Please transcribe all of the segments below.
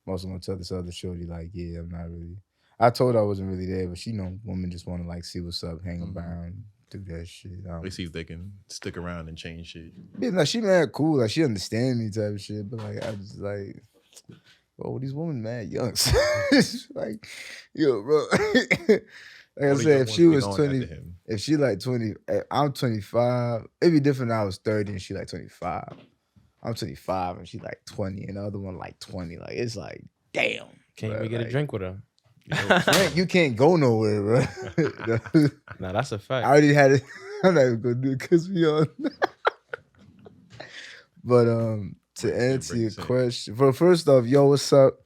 I'm also gonna tell this other shorty like, yeah, I'm not really. I told her I wasn't really there, but she know women just want to like see what's up, hang around, do that shit. They see if they can stick around and change shit. Yeah, like she mad cool, like she understand me type of shit, but like I just like, bro, these women mad young. Like, yo, bro. Like I All the said, young if ones she be was going after 20, him. if she like 20, I'm 25. It'd be different if I was 30 and she like 25. I'm 25 and she like 20 and the other one like 20. Like, it's like, damn. Can't bro, even get a like, drink with her. you can't go nowhere, bro. Nah, that's a I fact. already had it. I'm not even gonna do it because we on. But to answer your question, first off, yo, what's up?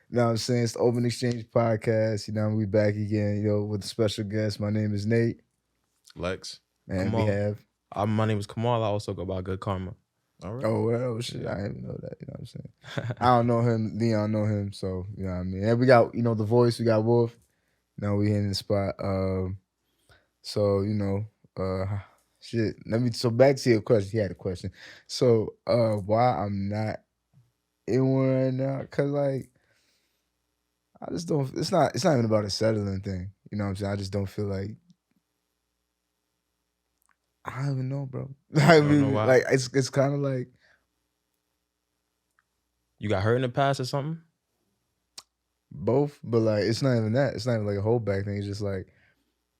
You know what I'm saying? It's the Open Exchange Podcast. You know, we back again, yo, with a special guest. My name is Nate. Lex. And Kamal. we have. My name is Kamal. I also go by Good Karma. All right. Oh, well, shit. Yeah. I didn't even know that. You know what I'm saying? I don't know him. Leon know him. So, you know what I mean? And we got, you know, the voice. We got Wolf. Now we in the spot. So, you know, shit. So back to your question. He had a question. So, why I'm not in one right now? Because, like, I just don't, it's not even about a settling thing. You know what I'm saying? I just don't feel like, I don't even know, bro. I mean, know why? like, it's kind of like. You got hurt in the past or something? Both, but like, it's not even that. It's not even like a holdback thing. It's just like,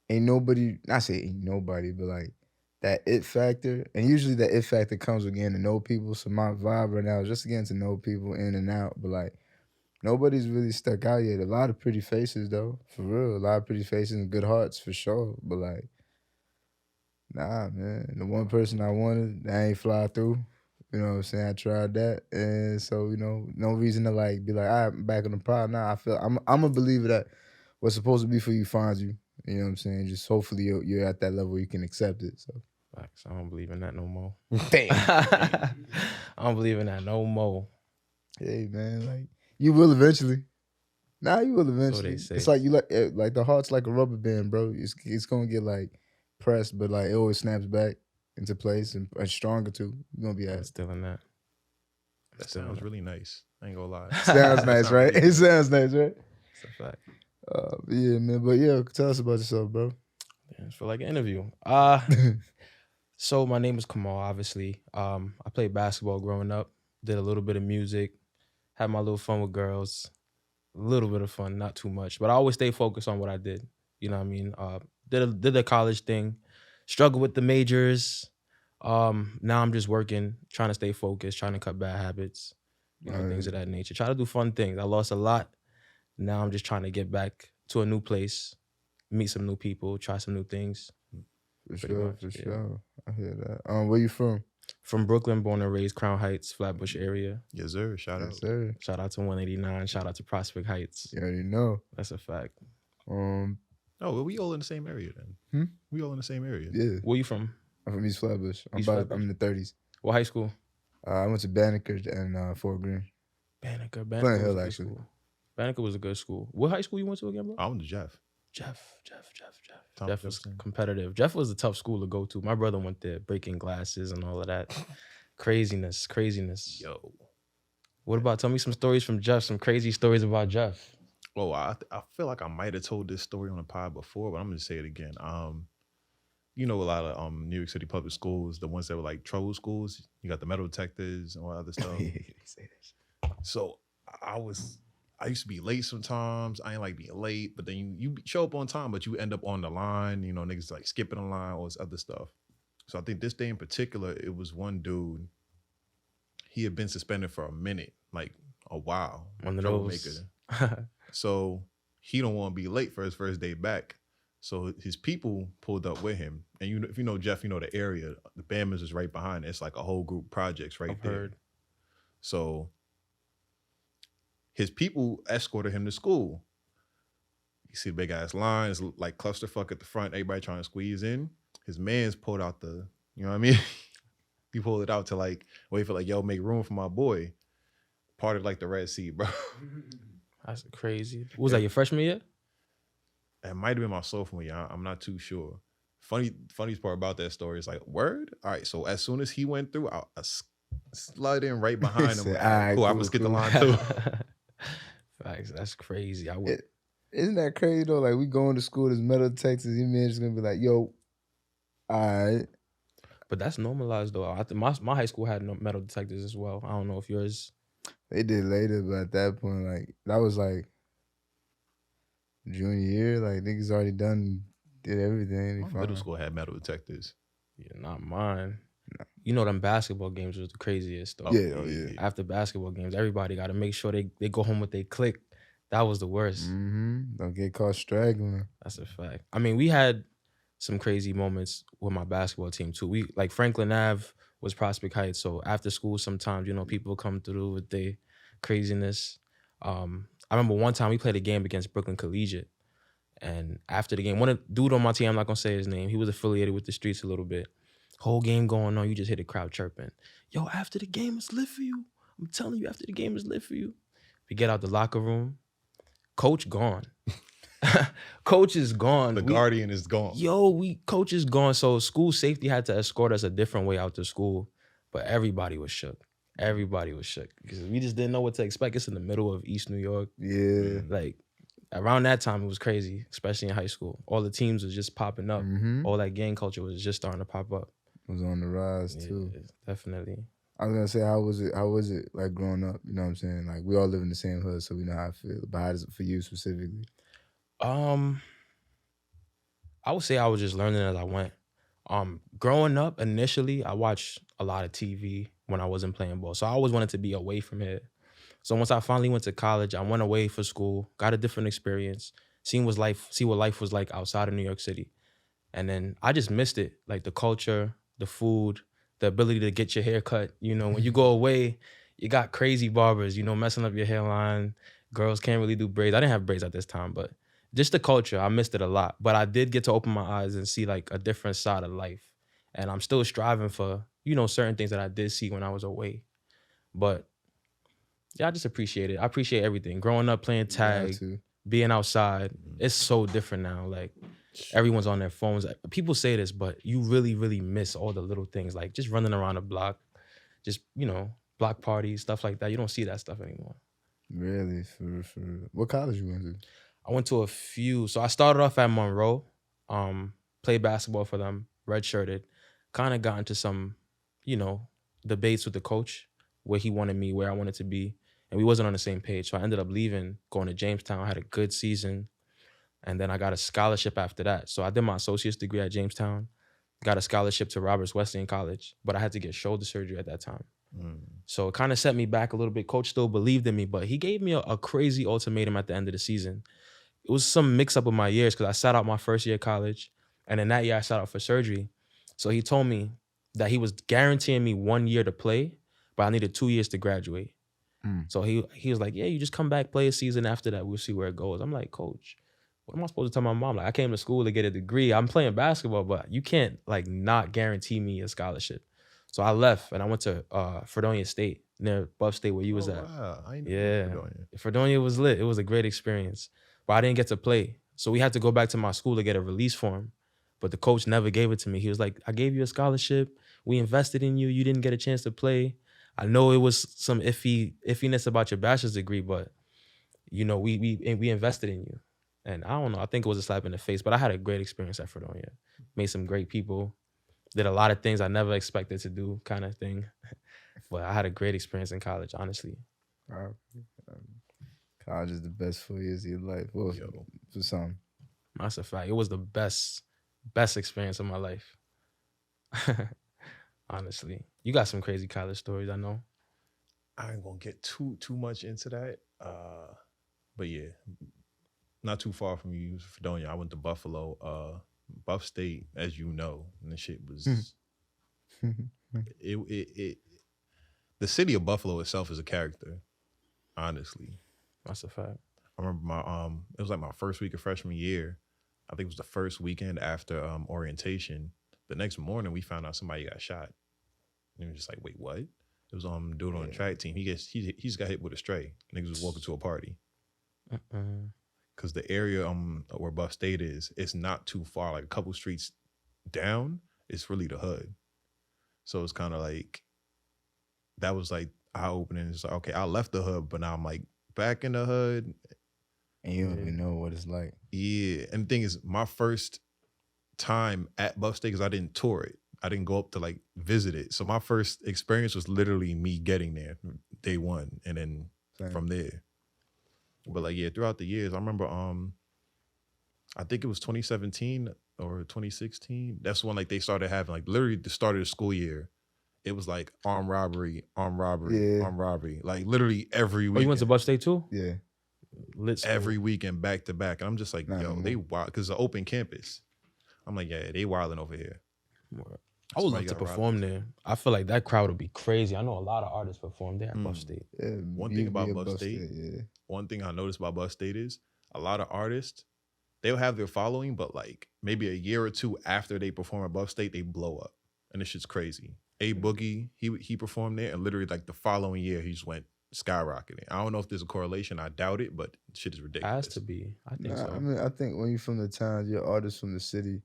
ain't nobody, not say ain't nobody, but like, that it factor. And usually that it factor comes with getting to know people. So my vibe right now is just getting to know people in and out. But like, nobody's really stuck out yet. A lot of pretty faces though, for real. A lot of pretty faces and good hearts for sure. But like, nah, man. The one person I wanted, that ain't fly through. You know what I'm saying? I tried that. And so, you know, no reason to like be like, all right, I'm back on the pod. Nah, I feel I'm a believer that what's supposed to be for you finds you. You know what I'm saying? Just hopefully you're at that level where you can accept it. So Facts. I don't believe in that no more. damn. I don't believe in that no more. Hey man, like you will eventually. Nah, you will eventually. So they say. It's like you like the heart's like a rubber band, bro. It's gonna get like pressed, but like it always snaps back into place and stronger too. You're gonna be I'm still in that. That sounds really nice. I ain't gonna lie. Sounds nice, right? Really it sounds nice, right? It's a fact. Yeah, man. But yeah, tell us about yourself, bro. Yeah, it's for like an interview. So my name is Kamal, obviously. I played basketball growing up, did a little bit of music, had my little fun with girls. A little bit of fun, not too much. But I always stay focused on what I did. You know what I mean? Did a college thing, struggled with the majors. Now I'm just working, trying to stay focused, trying to cut bad habits, things of that nature. Try to do fun things. I lost a lot. Now I'm just trying to get back to a new place, meet some new people, try some new things. For sure. I hear that. Where you from? From Brooklyn, born and raised, Crown Heights, Flatbush area. Yes, sir. Shout out. Sir. Shout out to 189. Shout out to Prospect Heights. You already know. That's a fact. Oh, well, we all in the same area then. We all in the same area. Yeah. Where you from? I'm from East Flatbush. I'm in the 30s. What high school? I went to Banneker and Fort Greene. Banneker Plant Hill, actually. Banneker was a good school. What high school you went to again, bro? I went to Jeff. Jeff was competitive. Jeff was a tough school to go to. My brother went there, breaking glasses and all of that. Craziness. Yo. What about, tell me some stories from Jeff, some crazy stories about Jeff. Well, I feel like I might have told this story on the pod before, but I'm going to say it again. You know, a lot of New York City public schools, the ones that were like trouble schools, you got the metal detectors and all that other stuff. So I used to be late sometimes. I ain't like being late, but then you show up on time, but you end up on the line. You know, niggas like skipping the line, all this other stuff. So I think this day in particular, it was one dude. He had been suspended for a minute, like a while. One of those. So he don't want to be late for his first day back. So his people pulled up with him. And if you know Jeff, you know the area. The Bammers is right behind it. It's like a whole group projects right there. Heard. So his people escorted him to school. You see the big ass lines, like clusterfuck at the front, everybody trying to squeeze in. His man's pulled out the, you know what I mean? He pulled it out to like wait for like, yo, make room for my boy. Part of like the Red Sea, bro. That's crazy. What was that, your freshman year? It might have been my sophomore year. I'm not too sure. Funniest part about that story is like, word? All right, so as soon as he went through, I slid in right behind him. Like, cool, I'm going to skip the line too. That's crazy. I would. Isn't that crazy though? Like we going to school, this metal detectors, your man just gonna be like, yo, alright. But that's normalized though. I think my high school had no metal detectors as well. I don't know if yours. They did later, but at that point, like that was like junior year, like niggas already did everything. My middle school had metal detectors. Yeah, not mine. You know them basketball games was the craziest though. Yeah. After basketball games, everybody got to make sure they go home with they click. That was the worst. Don't get caught straggling. That's a fact. I mean, we had some crazy moments with my basketball team too. We like Franklin Ave was Prospect Heights, so after school sometimes people come through with their craziness. I remember one time we played a game against Brooklyn Collegiate, and after the game, one dude on my team, I'm not gonna say his name, he was affiliated with the streets a little bit. Whole game going on, you just hear the crowd chirping, "Yo, after the game is lit for you. I'm telling you, after the game is lit for you." We get out the locker room, coach gone. Coach is gone. The guardian is gone. Coach is gone. So school safety had to escort us a different way out to school, but everybody was shook. Everybody was shook because we just didn't know what to expect. It's in the middle of East New York. Yeah. Like around that time, it was crazy, especially in high school. All the teams was just popping up. All that gang culture was just starting to pop up. It was on the rise too. Definitely. I was gonna say, how was it like growing up? You know what I'm saying? Like we all live in the same hood, so we know how I feel. But how is it for you specifically? I would say I was just learning as I went. Growing up, initially, I watched a lot of TV when I wasn't playing ball. So I always wanted to be away from it. So once I finally went to college, I went away for school, got a different experience, see what life was like outside of New York City. And then I just missed it. Like the culture, the food, the ability to get your hair cut. When you go away, you got crazy barbers, messing up your hairline. Girls can't really do braids. I didn't have braids at this time, but just the culture, I missed it a lot. But I did get to open my eyes and see like a different side of life. And I'm still striving for, certain things that I did see when I was away. But yeah, I just appreciate it. I appreciate everything. Growing up playing tag, being outside, it's so different now. Like everyone's on their phones. People say this, but you really, really miss all the little things, like just running around the block, just, block parties, stuff like that. You don't see that stuff anymore. Really? For what college you went to? I went to a few. So I started off at Monroe, played basketball for them, redshirted, kind of got into some, debates with the coach, where he wanted me, where I wanted to be. And we wasn't on the same page. So I ended up leaving, going to Jamestown. I had a good season. And then I got a scholarship after that. So I did my associate's degree at Jamestown, got a scholarship to Roberts Wesleyan College, but I had to get shoulder surgery at that time. So it kind of set me back a little bit. Coach still believed in me, but he gave me a crazy ultimatum at the end of the season. It was some mix up with my years because I sat out my first year of college, and then that year I sat out for surgery. So he told me that he was guaranteeing me 1 year to play, but I needed 2 years to graduate. So he was like, yeah, you just come back, play a season after that. We'll see where it goes. I'm like, Coach, what am I supposed to tell my mom? Like, I came to school to get a degree. I'm playing basketball, but you can't like not guarantee me a scholarship. So I left and I went to Fredonia State, near Buff State where you was at. Wow. I know Fredonia. Fredonia was lit. It was a great experience, but I didn't get to play. So we had to go back to my school to get a release form, but the coach never gave it to me. He was like, I gave you a scholarship. We invested in you. You didn't get a chance to play. I know it was some iffiness about your bachelor's degree, but we invested in you. And I don't know, I think it was a slap in the face, but I had a great experience at Fredonia. Made some great people, did a lot of things I never expected to do, kind of thing. But I had a great experience in college, honestly. College is the best 4 years of your life. Well, for some. That's a fact. It was the best experience of my life. Honestly. You got some crazy college stories, I know. I ain't gonna get too much into that. But yeah, not too far from you, Fredonia. I went to Buffalo, Buff State, as you know, and the shit was the city of Buffalo itself is a character, honestly. That's a fact. I remember it was like my first week of freshman year. I think it was the first weekend after orientation. The next morning we found out somebody got shot. And we were just like, wait, what? It was dude on the track team. He just got hit with a stray. Niggas was walking to a party. Because the area where Buff State is, it's not too far. Like a couple streets down, it's really the hood. So it's kind of like, that was like eye-opening. It's like, okay, I left the hood, but now I'm like back in the hood. And you don't even know what it's like. Yeah. And the thing is, my first time at Buff State, because I didn't tour it. I didn't go up to like visit it. So my first experience was literally me getting there day one. And then from there. But like, yeah, throughout the years, I remember I think it was 2017 or 2016. That's when like they started having like literally the start of the school year. It was like armed robbery, armed robbery, armed robbery. Like literally every week. Oh, you went to Buff State too? Yeah. Lit school. Every weekend back to back. And I'm just like, yo, they wild because it's an open campus. I'm like, yeah, they wilding over here. I would love to perform there. I feel like that crowd would be crazy. I know a lot of artists perform there at Buff State. Yeah, one thing about Buff State, one thing I noticed about Buff State is a lot of artists, they'll have their following, but like maybe a year or two after they perform at Buff State, they blow up. And this shit's crazy. A Boogie, he performed there, and literally like the following year, he just went skyrocketing. I don't know if there's a correlation. I doubt it, but shit is ridiculous. Has to be. I think so. I mean, I think when you're from the town, you're artists from the city.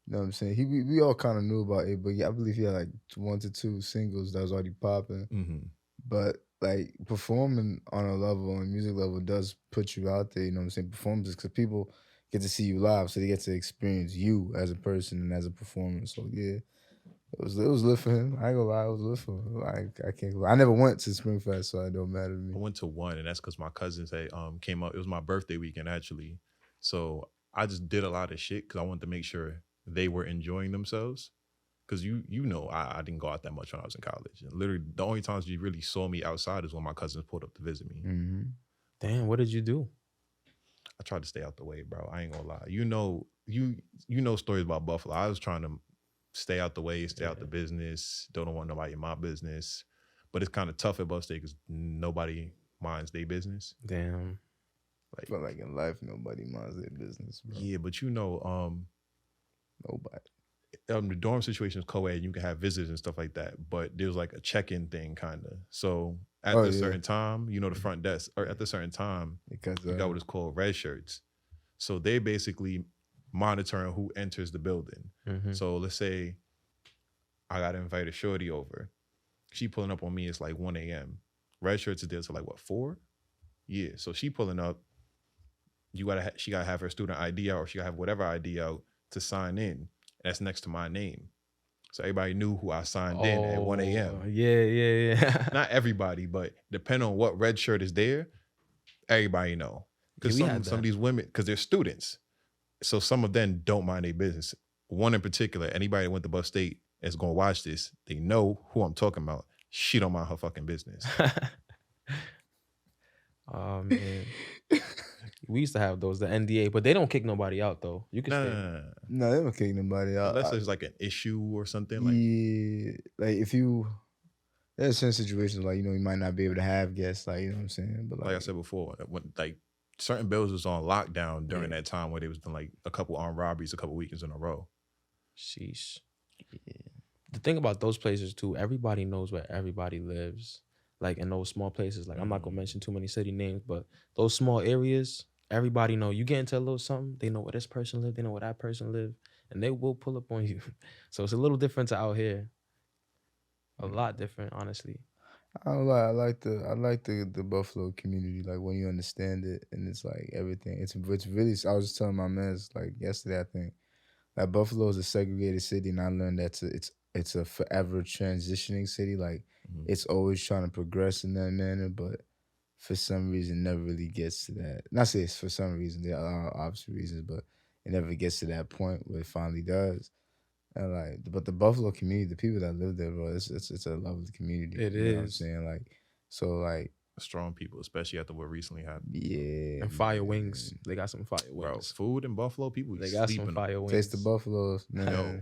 You know what I'm saying? We all kind of knew about A Boogie. I believe he had like 1 to 2 singles that was already popping. Mm-hmm. But like performing on a level, on a music level, does put you out there. You know what I'm saying? Performances, because people get to see you live, so they get to experience you as a person and as a performer. So yeah, it was lit for him. I ain't gonna lie, it was lit for him. I can't. I never went to Springfest, so it don't matter to me. I went to one, and that's because my cousins came up. It was my birthday weekend actually, so I just did a lot of shit because I wanted to make sure they were enjoying themselves. Because you know I didn't go out that much when I was in college. And literally the only times you really saw me outside is when my cousins pulled up to visit me. Mm-hmm. Damn, what did you do? I tried to stay out the way, bro. I ain't gonna lie. You know stories about Buffalo. I was trying to stay out the way, stay out the business. Don't want nobody in my business. But it's kind of tough at Buff State because nobody minds their business. Damn. Like, but like in life, nobody minds their business, bro. Yeah, but nobody. The dorm situation is co-ed. You can have visitors and stuff like that, but there's like a check-in thing, kind of. So at a certain time, you know, the front desk, or at the certain time, you got what is called red shirts. So they basically monitoring who enters the building. Mm-hmm. So let's say I got to invite a shorty over. She pulling up on me. It's like 1 a.m. Red shirts is there till like what, 4? Yeah. So she pulling up. She gotta have her student ID out, or she gotta have whatever ID out to sign in. That's next to my name. So everybody knew who I signed in at 1 a.m. Yeah. Not everybody, but depending on what red shirt is there, everybody know. Because some of these women, because they're students, so some of them don't mind their business. One in particular, anybody that went to Buff State is going to watch this, they know who I'm talking about. She don't mind her fucking business. Oh, man. We used to have those, the NDA, but they don't kick nobody out though. You can No, they don't kick nobody out. Unless there's like an issue or something. Yeah, like if there's certain situations like, you know, you might not be able to have guests, like, you know what I'm saying? But like I said before, when like certain buildings was on lockdown during that time where they was doing like a couple armed robberies a couple weekends in a row. Sheesh. Yeah. The thing about those places too, everybody knows where everybody lives. Like in those small places, like I'm not gonna mention too many city names, but those small areas, everybody know. You get into a little something, they know where this person live, they know where that person live, and they will pull up on you. So it's a little different to out here. A lot different, honestly. I don't lie. I like the Buffalo community. Like when you understand it, and it's like everything. It's really. I was just telling my man like yesterday. I think that Buffalo is a segregated city, and I learned that it's a forever transitioning city. Like it's always trying to progress in that manner, but for some reason never really gets to that. Not say it's for some reason. There are obvious reasons, but it never gets to that point where it finally does. And like, but the Buffalo community, the people that live there, bro, it's a lovely community. It you know is. what I'm saying? Like, so like strong people, especially after what recently happened. Yeah. And fire wings. They got some fire wings. Bro, food in Buffalo, people they got some fire wings. Taste the Buffaloes, man. Yo,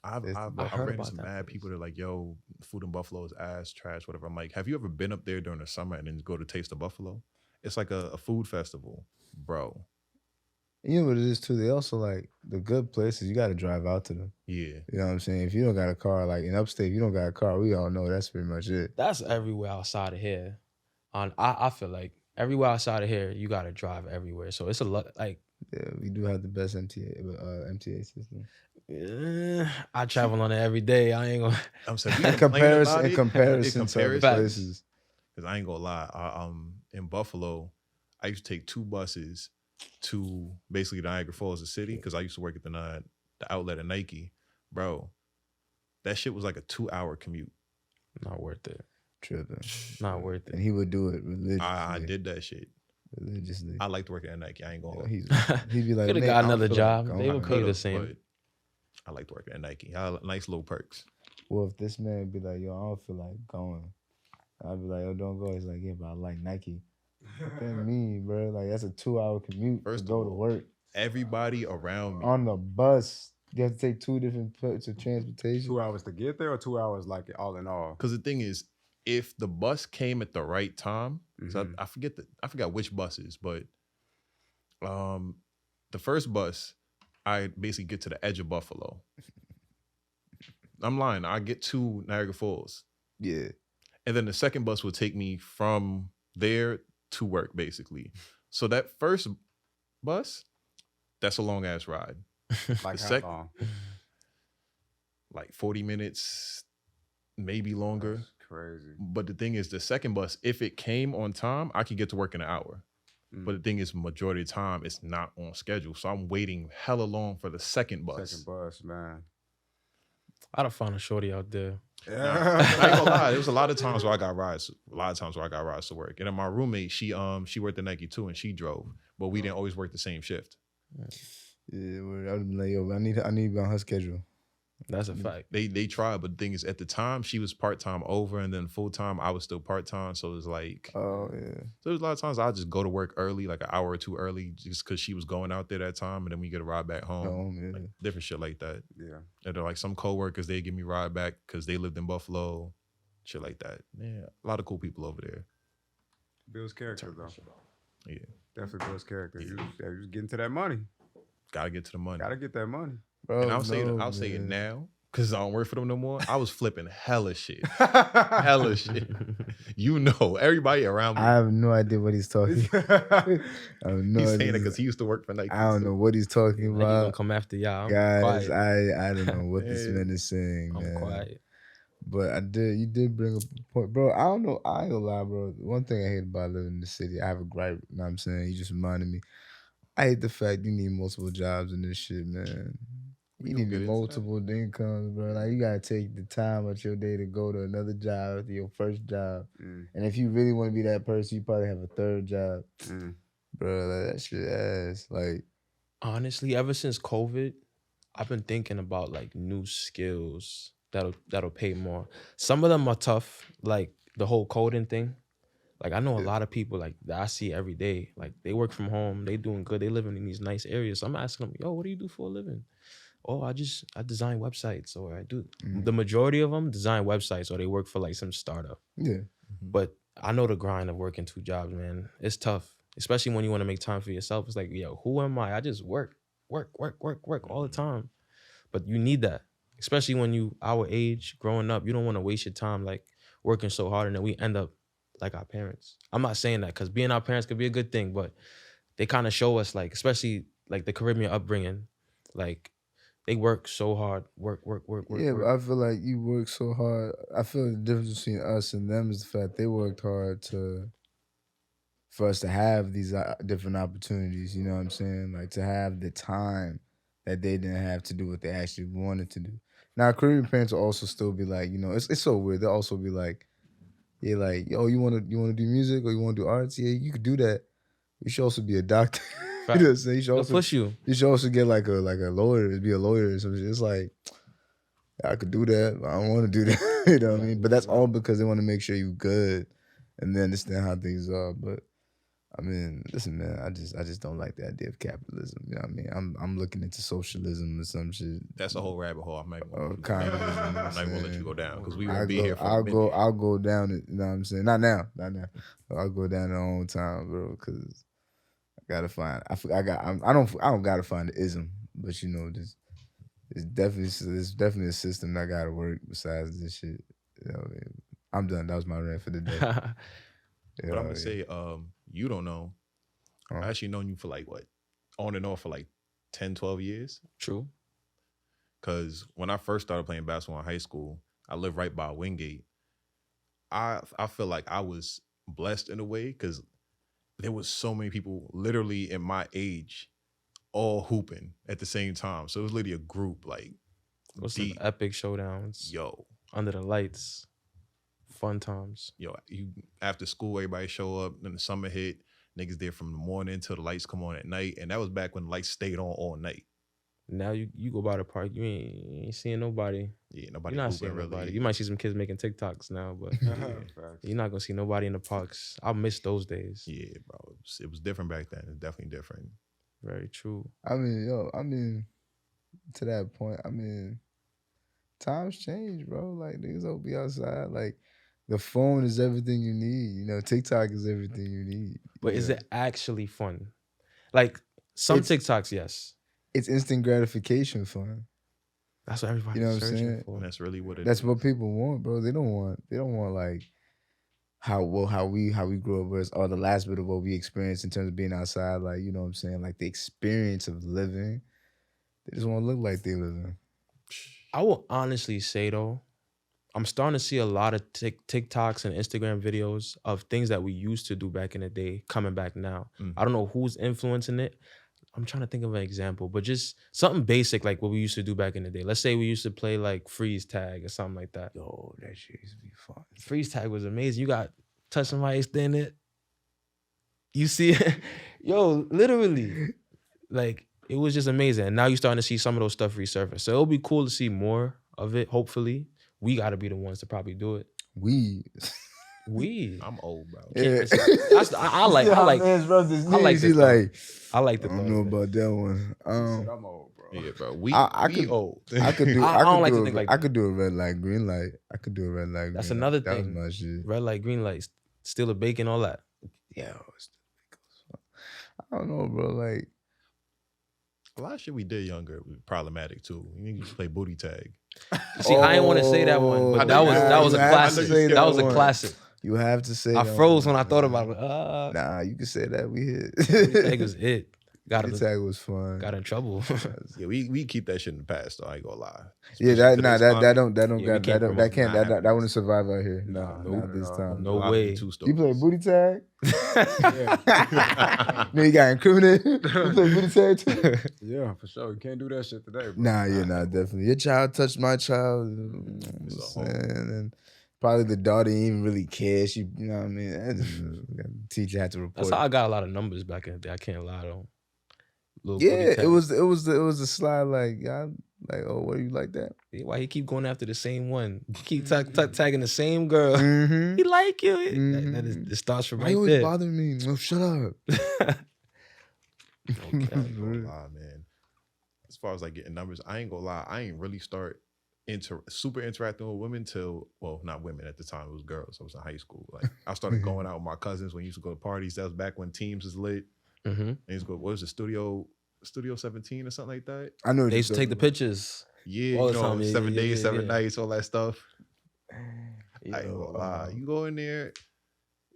I've ran into some mad people that are like, yo, food in Buffalo is ass, trash, whatever. I'm like, have you ever been up there during the summer and then go to Taste of Buffalo? It's like a food festival, bro. You know what it is too? They also like the good places, you got to drive out to them. Yeah. You know what I'm saying? If you don't got a car, like in upstate, if you don't got a car, we all know that's pretty much it. That's everywhere outside of here. I feel like everywhere outside of here, you got to drive everywhere. So it's a lot like. Yeah, we do have the best MTA system. I travel on it every day. I ain't gonna. I'm saying in comparison to other places. Because I ain't gonna lie, in Buffalo, I used to take 2 buses to basically Niagara Falls, the city, because I used to work at the outlet at Nike. Bro, that shit was like a 2-hour commute. Not worth it. Tripping. Not worth it. And he would do it religiously. I did that shit. Religiously. I liked working at Nike. I ain't gonna lie. He'd be like, Could have "Man, got I don't another feel job. like They going." would pay the Could've, same. but I liked working at Nike. I had nice little perks. Well, if this man be like, "Yo, I don't feel like going," I'd be like, "Yo, don't go." He's like, "Yeah, but I like Nike." What that mean, bro? Like that's a 2-hour commute First to of go to all, work Everybody around me. on the bus. You have to take 2 different parts of transportation. 2 hours to get there, or 2 hours like all in all? Because the thing is, if the bus came at the right time, so Mhm. I forgot which buses, but the first bus, I basically get to the edge of Buffalo. I'm lying. I get to Niagara Falls. Yeah. And then the second bus will take me from there to work, basically. So that first bus, that's a long ass ride. Like The how sec- long? Like 40 minutes, maybe longer. That's crazy. But the thing is, the second bus, if it came on time, I could get to work in an hour. But the thing is, majority of the time, it's not on schedule. So I'm waiting hella long for the second bus. Second bus, man. I'd have found a shorty out there. I ain't gonna lie. There was a lot of times where I got rides. A lot of times where I got rides to work. And then my roommate, she worked at Nike too, and she drove. But we didn't always work the same shift. Yeah, I'd be like, "Yo, I need to be on her schedule." That's a fact. They tried, but the thing is, at the time, she was part-time over, and then full-time, I was still part-time. So it was like, Oh yeah. so there was a lot of times I'd just go to work early, like an hour or two early, just because she was going out there that time, and then we get a ride back home. Yeah. Like, different shit like that. Yeah. And then like some coworkers, they give me ride back because they lived in Buffalo, shit like that. Yeah, a lot of cool people over there. Builds character, though. Yeah, Definitely builds character. You just getting to that money. gotta get to the money. Gotta get that money. Bro, And I'll say it now because I don't work for them no more. I was flipping hella shit, hella shit. You know, everybody around me. I have no idea what he's talking. I have no He's saying idea. it because he used to work for Nike. I don't know what he's talking Nigga gonna about. come after y'all. I'm Guys, quiet. I don't know what this Yeah. man is saying, I'm man. quiet. But you did bring up a point. Bro, I don't know. I ain't gonna lie, bro. One thing I hate about living in the city, I have a gripe, you know what I'm saying? You just reminded me. I hate the fact you need multiple jobs in this shit, man. You gonna need get into that. multiple incomes, bro. Like you gotta take the time out your day to go to another job after your first job. Mm. And if you really want to be that person, you probably have a third job. Mm. Bro, like, that shit ass. Like, Honestly, ever since COVID, I've been thinking about like new skills that'll pay more. Some of them are tough, like the whole coding thing. Like I know a lot of people like that I see every day. Like they work from home, they doing good, they living in these nice areas. So I'm asking them, yo, what do you do for a living? Oh, I design websites, or I do. The majority of them design websites, or they work for like some startup. yeah. But I know the grind of working 2 jobs, man. It's tough, especially when you want to make time for yourself. It's like, yo, who am I? I just work all the time. But you need that, especially when you our age, growing up. You don't want to waste your time like working so hard, and then we end up like our parents. I'm not saying that because being our parents could be a good thing, but they kind of show us like, especially like the Caribbean upbringing, like they work so hard, work. Yeah, but I feel like you work so hard. I feel the difference between us and them is the fact they worked hard for us to have these different opportunities. You know what I'm saying? Like to have the time that they didn't have to do what they actually wanted to do. Now, Caribbean parents will also still be like, you know, it's so weird. They'll also be like, yeah, like, yo, you wanna do music or you wanna do arts? Yeah, you could do that. You should also be a doctor. You know what I'm saying? You should They'll also push you. You should also get like a lawyer, be a lawyer or something. It's like, I could do that, but I don't want to do that. You know what I mean? But that's all because they want to make sure you good and they understand how things are. But I mean, listen, man, I just don't like the idea of capitalism. You know what I mean? I'm looking into socialism or some shit. That's a whole rabbit hole. I might Communism. I'm not gonna let you go down because we I'll won't be go, here for I'll a minute. go. I'll go down it. You know what I'm saying? Not now. I'll go down in my own time, bro. Because I gotta find. I don't gotta find the ism, but you know, it's definitely a system that gotta work besides this shit. You know, I'm done. That was my rant for the day. But I'm gonna say, you don't know. Huh? I actually known you for like what, on and off for like 10, 12 years. True. Because when I first started playing basketball in high school, I lived right by Wingate. I feel like I was blessed in a way because there was so many people literally in my age all hooping at the same time. So it was literally a group like What's some deep. epic showdowns? Yo, Under the lights. Fun times. yo, you after school, everybody show up, then the summer hit, niggas there from the morning till the lights come on at night. And that was back when the lights stayed on all night. Now you go by the park, you ain't seeing nobody. Yeah, nobody You're not hooping seeing really. nobody. You might see some kids making TikToks now, but Facts. you're not gonna see nobody in the parks. I miss those days. Yeah, bro. It was different back then. It's definitely different. Very true. I mean, to that point, I mean, times change, bro. Like, niggas don't be outside. Like, the phone is everything you need. You know, TikTok is everything you need. But is it actually fun? Like some TikToks, yes. It's instant gratification fun. That's what everybody's You know what I'm searching saying? for. And that's really what it That's is. what people want, bro. They don't want like how we grew up was or the last bit of what we experienced in terms of being outside, like, you know what I'm saying? Like the experience of living. They just want to look like they living. I will honestly say though, I'm starting to see a lot of TikToks and Instagram videos of things that we used to do back in the day coming back now. I don't know who's influencing it. I'm trying to think of an example, but just something basic like what we used to do back in the day. Let's say we used to play like freeze tag or something like that. Yo, that shit used to be fun. Freeze tag was amazing. You got touch somebody, extend it. You see it? Yo, literally. Like, it was just amazing. And now you're starting to see some of those stuff resurface. So it'll be cool to see more of it, hopefully. We got to be the ones to probably do it. We. I'm old, bro. Yeah. I like the I like the don't know about that one. I'm old, bro. Yeah, bro. we old. I could do. I don't like to do think a, like I that. could do a red light, green light. I could do a red light. That's green another light. That thing. was my shit. Red light, green light, steal a bacon, all that. Yeah, I don't know, bro. Like, A lot of shit we did younger was problematic too. You used to play booty tag. See, I didn't want to say that one, but that was a classic. That was a classic. You have to say. I that froze one. when I thought about it. Nah, you can say that. We hit. Tag was it. Booty tag was fun. Got in trouble. Yeah, we keep that shit in the past though. I ain't gonna lie. Yeah, Especially that today's don't Yeah, we can't promote that can't that. that wouldn't survive out here. Nah, No, not this time. No I'll way. do two You play stories. booty tag? No, you got incriminated. You play booty tag too? Yeah, for sure. You can't do that shit today, bro. Nah, definitely. Your child touched my child. It's a whole- And probably the daughter didn't even really care. She, you know what I mean? The teacher had to report. That's how I got a lot of numbers back in the day. I can't lie though. Yeah, it was a slide like, yeah, like, oh, what do you like that? Why he keep going after the same one? Keep tagging the same girl. Mm-hmm. He like you. Mhm. That is, it starts from Why right you always there. bothering me? No, shut up. I ain't gonna lie, man. As far as like getting numbers, I ain't gonna lie. I ain't really start super interacting with women till, well, not women at the time. It was girls. I was in high school. Like I started going out with my cousins when we used to go to parties. That was back when Teams was lit. Mm-hmm. And used to go, what was it, Studio 17 or something like that? I know. They used to take the pictures. Yeah, All you the know, time. Yeah, 7 yeah, days, yeah, 7 yeah. nights, all that stuff. Yeah. I ain't gonna lie. You go in there,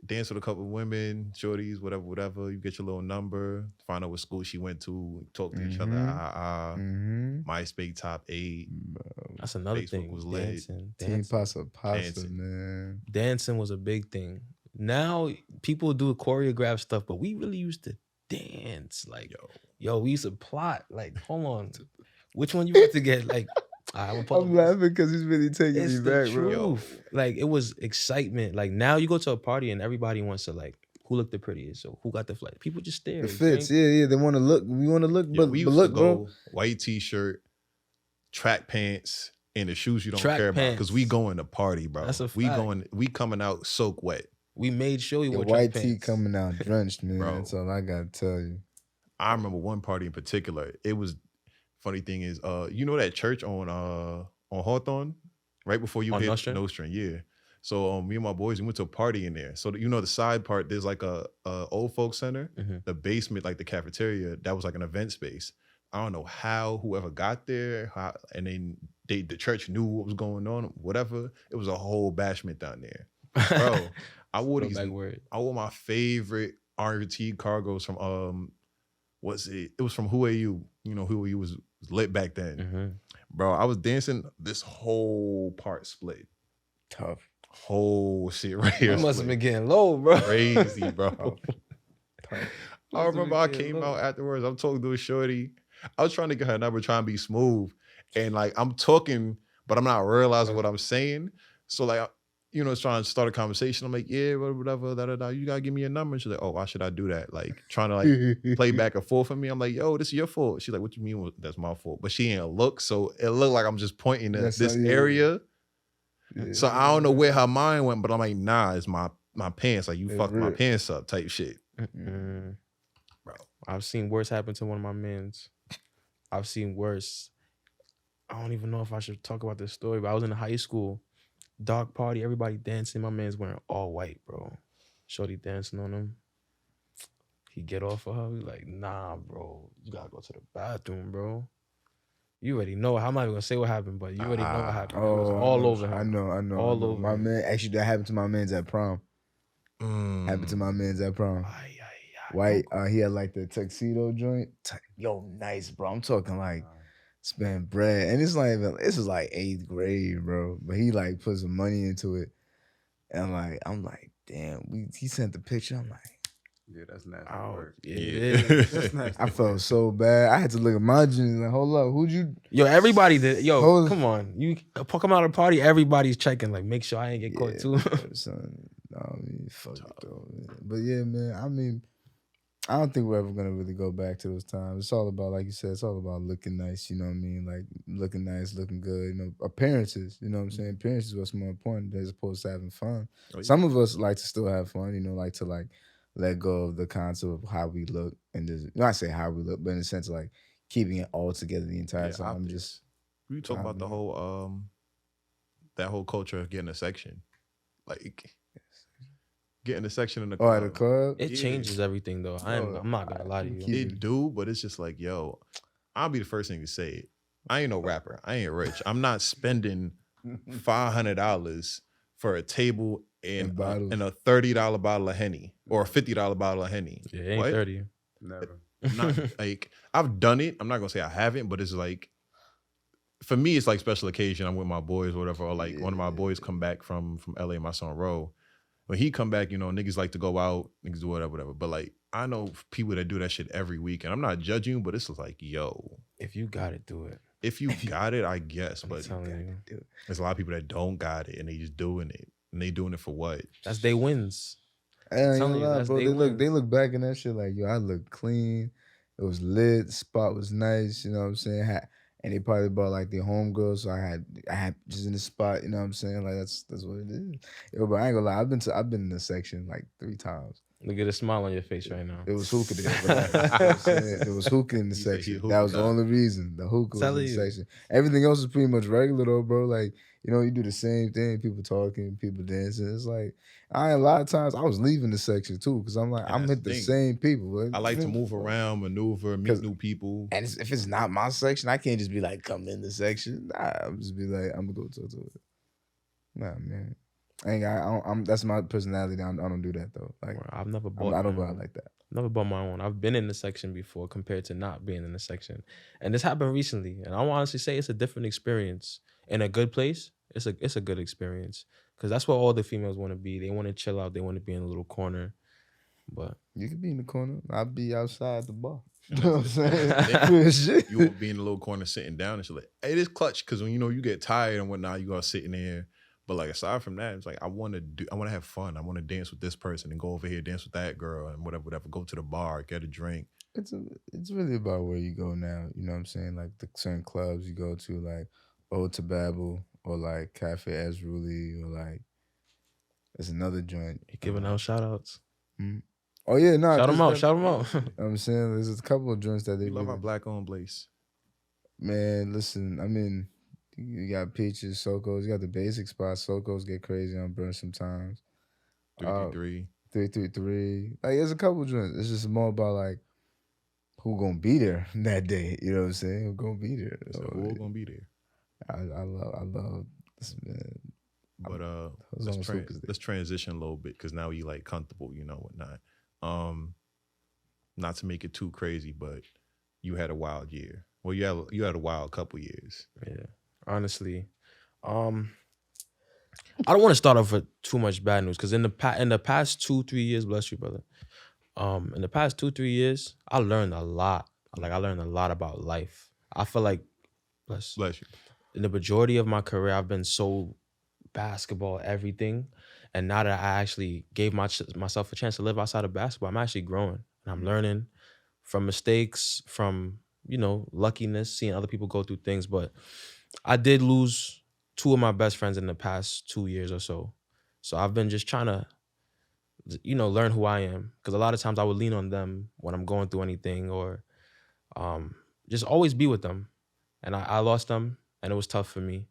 dance with a couple of women, shorties, whatever. You get your little number, find out what school she went to, talk to each other. Mm-hmm. MySpace top 8. That's another Facebook thing. was lit. Dancing. Team pasta, Dancing. man. Dancing was a big thing. Now people do choreographed stuff, but we really used to dance. Like, yo, we used to plot. Like, hold on, which one you want to get? Like, I'm laughing because he's really taking it's me the back, bro. truth. Like, it was excitement. Like now, you go to a party and everybody wants to like, who looked the prettiest? So who got the flight? People just stare. The fits, yeah. They want to look. We want to look, Yeah, but we used look, to go bro. white t-shirt, track pants, and the shoes you don't Track care about. Because we pants. going to party, bro. That's a we fact. coming out soak wet. We made sure we Your wore white track tee pants. coming out drenched, man. Bro. That's all I gotta tell you. I remember one party in particular. It was funny thing is, you know that church on Hawthorne, right before you On hit Nostrand? Nostrand, yeah. So me and my boys, we went to a party in there. So you know the side part, there's like a old folks center. Mhm. The basement, like the cafeteria, that was like an event space. I don't know how whoever got there, and then the church knew what was going on, whatever. It was a whole bashment down there, bro. I wore these. Throwback word. I wore my favorite RT cargos from what's it? It was from Who Are You? You know, Who Are You was lit back then. Mm-hmm. Bro, I was dancing, this whole part split. Tough. Whole shit right here. You must have split. been getting low, bro. Crazy, bro. I remember I came out afterwards. I'm talking to a shorty. I was trying to get her number, trying to be smooth, and like I'm talking, but I'm not realizing what I'm saying. So like, trying to start a conversation. I'm like, yeah, whatever, da. You gotta give me your number. And she's like, oh, why should I do that? Like trying to like play back and forth for me. I'm like, yo, this is your fault. She's like, what you mean that's my fault? But she ain't look, so it looked like I'm just pointing at That's this not- area. Yeah. So I don't know where her mind went, but I'm like, nah, it's my pants. Like you It's fucked my real. pants up, type shit. Bro, I've seen worse happen to one of my mans. I've seen worse. I don't even know if I should talk about this story, but I was in high school, dog party, everybody dancing. My man's wearing all white, bro. Shorty dancing on him. He get off of her. He like, nah, bro. You gotta go to the bathroom, bro. You already know. I'm not even gonna say what happened, but you already know what happened. It was all over him. I know. All over My him. man, actually, that happened to my man's at prom. Happened to my man's at prom. White, he had like the tuxedo joint. Yo, nice, bro. I'm talking like spend bread. And it's not even, this is like 8th grade, bro. But he like put some money into it. And I'm like, damn, he sent the picture. I'm like, Yeah, that's nasty Oh, work. yeah. That's nasty I felt work. so bad. I had to look at my jeans like, hold up, who'd you? Yo, everybody did. Yo, Hold- come on. You come out of the party, everybody's checking. Like, make sure I ain't get caught too. bro, son. No, I mean, fuck it though, man. But yeah, man, I mean, I don't think we're ever gonna really go back to those times. It's all about, like you said, it's all about looking nice, you know what I mean? Like looking nice, looking good, appearances, you know what I'm saying? Appearances is what's more important as opposed to having fun. Oh, yeah. Some of us like to still have fun, like to like let go of the concept of how we look and just not say how we look, but in the sense of like keeping it all together the entire time. optics. Just We talk about the whole that whole culture of getting a section. Like getting a section in the club. at a club. It Yeah. changes everything, though. I'm not gonna lie to you. It do, but it's just like, yo, I'll be the first thing to say it. I ain't no rapper. I ain't rich. I'm not spending $500 for a table and a $30 bottle of Henny or a $50 bottle of Henny. Yeah, it ain't What? 30. Never. I'm not like, I've done it. I'm not gonna say I haven't, but it's like, for me, it's like special occasion. I'm with my boys or whatever, or like one of my boys come back from LA, my son Ro. When he come back, niggas like to go out, niggas do whatever. But like, I know people that do that shit every week, and I'm not judging you, but it's like, yo, If you got it, do it. if you got it, I guess. I'm But telling you. there's a lot of people that don't got it, and they just doing it, and they doing it for what? That's they wins. I ain't telling gonna you, lie, that's bro. they They wins. look back in that shit like, yo, I look clean. It was lit. The spot was nice. You know what I'm saying? And they probably brought like their homegirls, so I had just in the spot. You know what I'm saying? Like that's what it is. Yo, but I ain't gonna lie. I've been in the section like 3 times. Look at the smile on your face right now. It was hookah there. Bro. You know what I'm saying? It was hookah in the He said he section. hookah That was the guy. only reason. The hookah was in Telling the you. section. Everything else is pretty much regular though, bro. Like, you do the same thing. People talking, people dancing. It's like, a lot of times I was leaving the section too because I'm like, And I'm that's with the the thing. same people. I like to move around, maneuver, meet 'Cause- new people. And if it's not my section, I can't just be like, come in the section. Nah, I'm just be like, I'm gonna go talk to it. Nah, man. That's my personality. I don't do that though. Like, I've never bought I don't my go out own. like that. Never bought my own. I've been in the section before compared to not being in the section. And this happened recently. And I will honestly say it's a different experience. In a good place, it's a good experience. Because that's what all the females want to be. They want to chill out. They want to be in a little corner. But You could be in the corner. I'll be outside the bar. You And know what I'm that's saying? it. Real shit. You won't be in the little corner sitting down and shit. Like, it is clutch because when you get tired and whatnot, you are sitting there. But like aside from that, it's like I want to have fun. I want to dance with this person and go over here, dance with that girl and whatever. Go to the bar, get a drink. It's really about where you go now. You know what I'm saying? Like the certain clubs you go to, like Old Tababble or like Cafe Ezruli or like there's another joint. you're giving out shout outs. Oh yeah, no. Shout them out. Shout them out. I'm saying there's a couple of joints that they We love our really, black-owned place. man, listen, I mean, you got Peaches, Sokos, you got the basic spots. Sokos get crazy on Burn sometimes. 333. 333. Like, there's a couple joints. It's just more about, like, who gonna be there that day. You know what I'm saying? Who gonna be there? So So, who gonna be there? I love this, man. But those let's, on Sokos let's transition a little bit because now you like comfortable, whatnot. Not to make it too crazy, but you had a wild year. Well, you had a wild couple years. Yeah, honestly, I don't want to start off with too much bad news because in the past 2-3 years, bless you, brother. In the past 2-3 years, I learned a lot. Like I learned a lot about life. I feel like Bless you. in the majority of my career, I've been so basketball, everything. And now that I actually gave myself a chance to live outside of basketball, I'm actually growing and I'm learning from mistakes, from, luckiness, seeing other people go through things. But I did lose 2 of my best friends in the past 2 years or so. So I've been just trying to, learn who I am. Because a lot of times I would lean on them when I'm going through anything or just always be with them. And I lost them and it was tough for me.